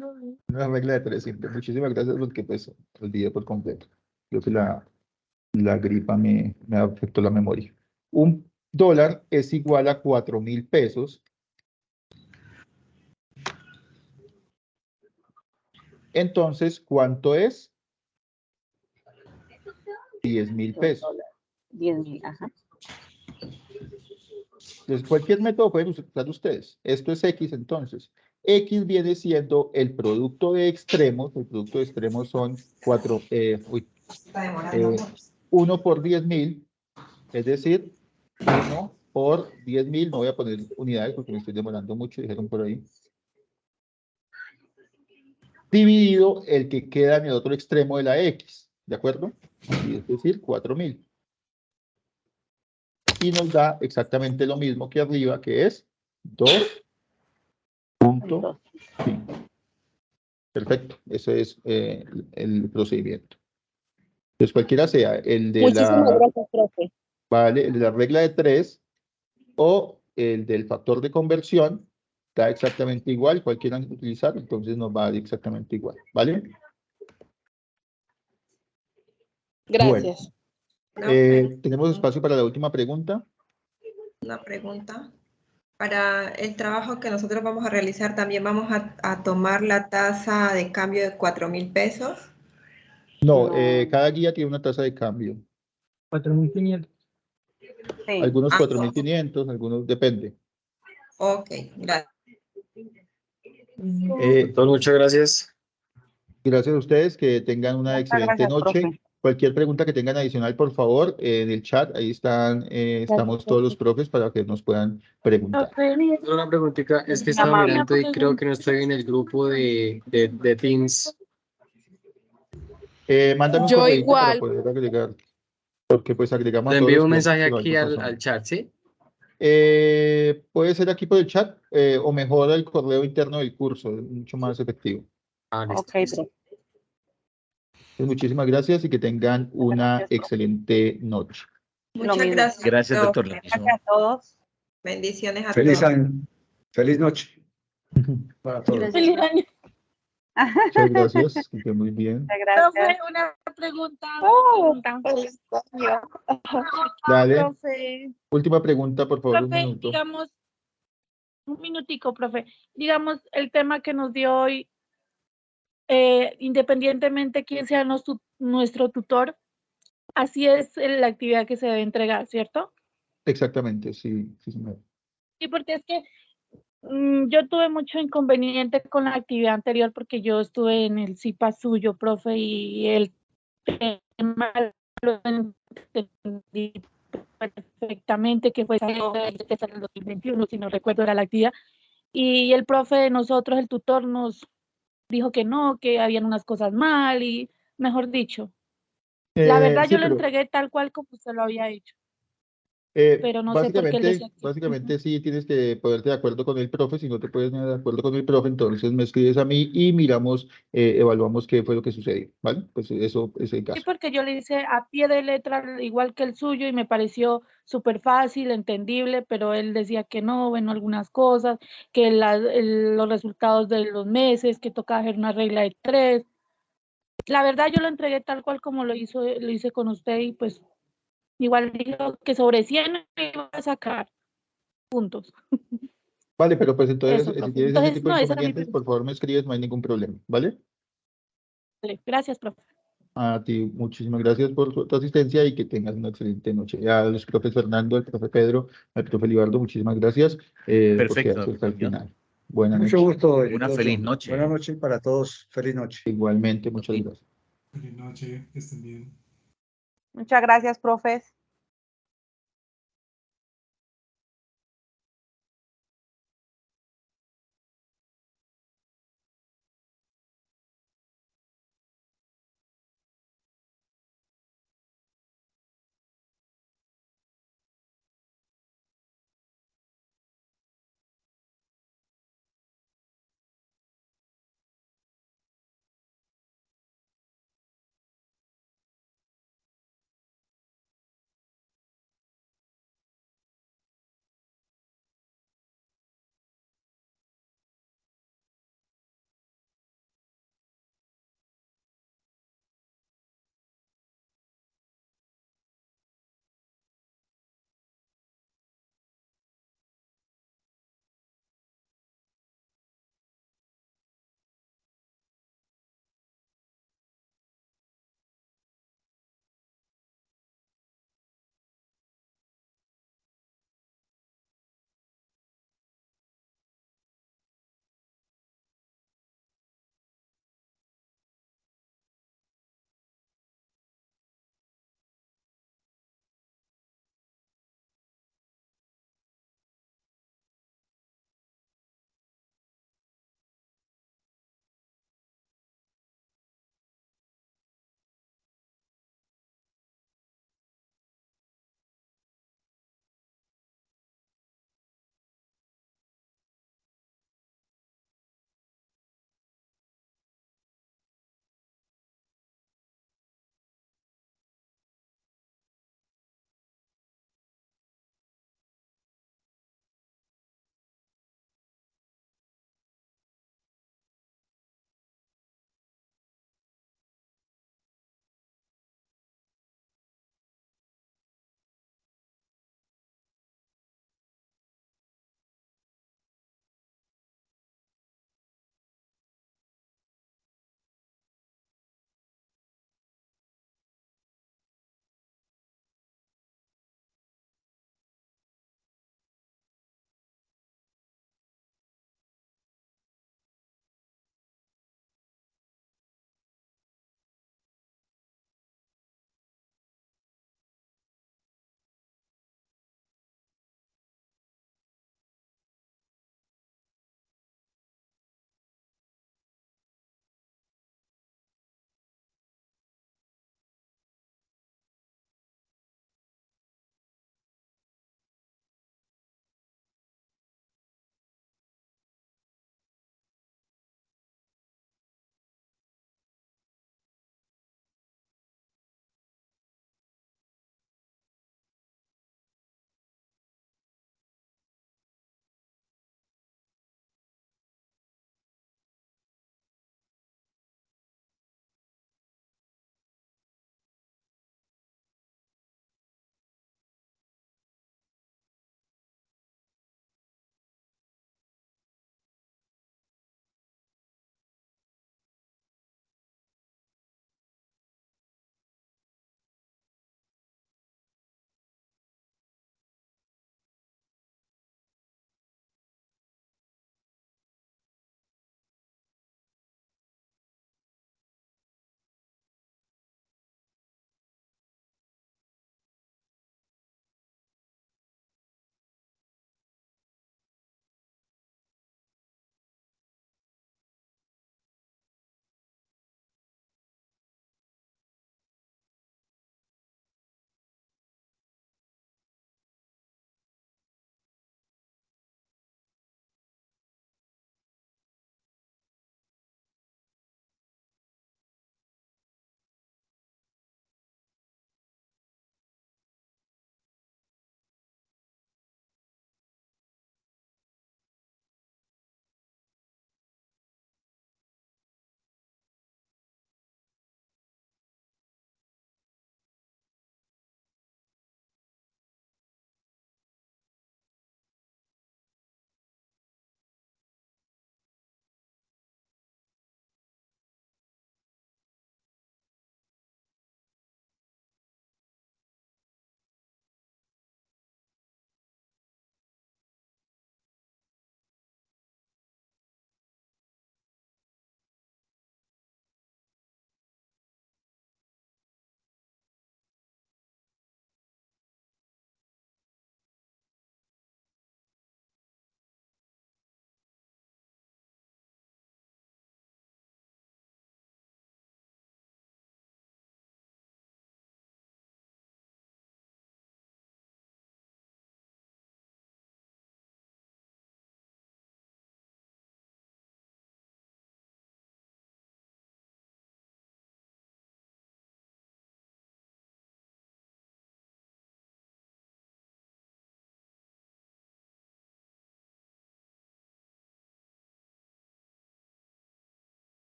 Una regla de 3 siempre. Muchísimas gracias porque pues olvidé por completo. Creo que la gripa me afectó la memoria. $1 es igual a 4.000 pesos. Entonces, ¿cuánto es? 10.000 pesos. 10.000, ajá. Entonces, cualquier método pueden usar ustedes. Esto es X, entonces. X viene siendo el producto de extremos. El producto de extremos son 1 por 10.000. Es decir, 1 por 10.000. No voy a poner unidades porque me estoy demorando mucho, dijeron por ahí. Dividido el que queda en el otro extremo de la X. ¿De acuerdo? Y es decir, 4.000. Y nos da exactamente lo mismo que arriba, que es 2.5. Perfecto. Ese es el procedimiento. Entonces, cualquiera sea el de Muchísimas gracias, profe. Vale, el de la regla de 3 o el del factor de conversión da exactamente igual, cualquiera utilizar, entonces nos va a dar exactamente igual, ¿vale? Gracias. Bueno, ¿tenemos espacio para la última pregunta? Una pregunta. Para el trabajo que nosotros vamos a realizar, ¿también vamos a tomar la tasa de cambio de 4.000 pesos? No, cada guía tiene una tasa de cambio. 4.500. Sí. Algunos 4.500, algunos depende. Ok, gracias. Doctor, muchas gracias. Gracias a ustedes, que tengan una excelente gracias, noche. profe. Cualquier pregunta que tengan adicional, por favor, en el chat, ahí estamos todos los profes para que nos puedan preguntar. Una preguntita, es que estaba Amable. mirando y creo que no estoy en el grupo de Teams. Mándame un Yo correo para igual. poder agregar, porque pues agregamos Le a todos envío los un profes, mensaje pero aquí algo pasó. al chat, ¿sí? Puede ser aquí por el chat o mejor el correo interno del curso, es mucho más efectivo. Listo. Ok, profe. Entonces, muchísimas gracias y que tengan una Gracias, profe. excelente noche. Lo Muchas mismo. gracias. Gracias, doctor. Gracias a todos. Bendiciones a Feliz todos. año. Feliz noche para todos. Feliz año. Muchas gracias, que estén muy bien. Muchas gracias. Profe, una pregunta. Feliz año. Dale, Profe, última pregunta, por favor, un profe, minuto. digamos, un minutico, profe. Digamos, el tema que nos dio hoy, independientemente quién sea nuestro tutor, así es la actividad que se debe entregar, ¿cierto? Exactamente, sí, sí, señor. Sí, porque es que yo tuve mucho inconveniente con la actividad anterior porque yo estuve en el CIPA suyo, profe, y el tema lo entendí perfectamente, que fue en el 2021, si no recuerdo, era la actividad. Y el profe de nosotros, el tutor, nos dijo que no, que habían unas cosas mal y, mejor dicho, la verdad Sí, yo lo pero entregué tal cual como usted lo había hecho, pero no sé por qué él decía que básicamente sí tienes que ponerte de acuerdo con el profe. Si no te puedes poner de acuerdo con el profe, entonces me escribes a mí y miramos, evaluamos qué fue lo que sucedió, ¿vale? Pues eso es el Sí, caso. porque yo le hice a pie de letra igual que el suyo y me pareció súper fácil, entendible, pero él decía que no, bueno, algunas cosas, que los resultados de los meses, que tocaba hacer una regla de 3. La verdad yo lo entregué tal cual como lo hice con usted y pues igual dijo que sobre 100 me iba a sacar puntos. Vale, pero pues entonces, Eso, si profe. tienes ese Entonces, tipo de no, esa era mi inconvenientes, pregunta. por favor me escribes, no hay ningún problema, ¿vale? Vale, gracias, profe. A ti, muchísimas gracias por tu asistencia y que tengas una excelente noche. A los profes Fernando, al profe Pedro, al profe Libardo, muchísimas gracias por Perfecto, quedarse hasta el doctor. final. Buenas Mucho noches. gusto. Una doctor. feliz noche. Buenas noches para todos. Feliz noche. Igualmente, muchas gracias. Feliz noche, que estén bien. Muchas gracias, profes.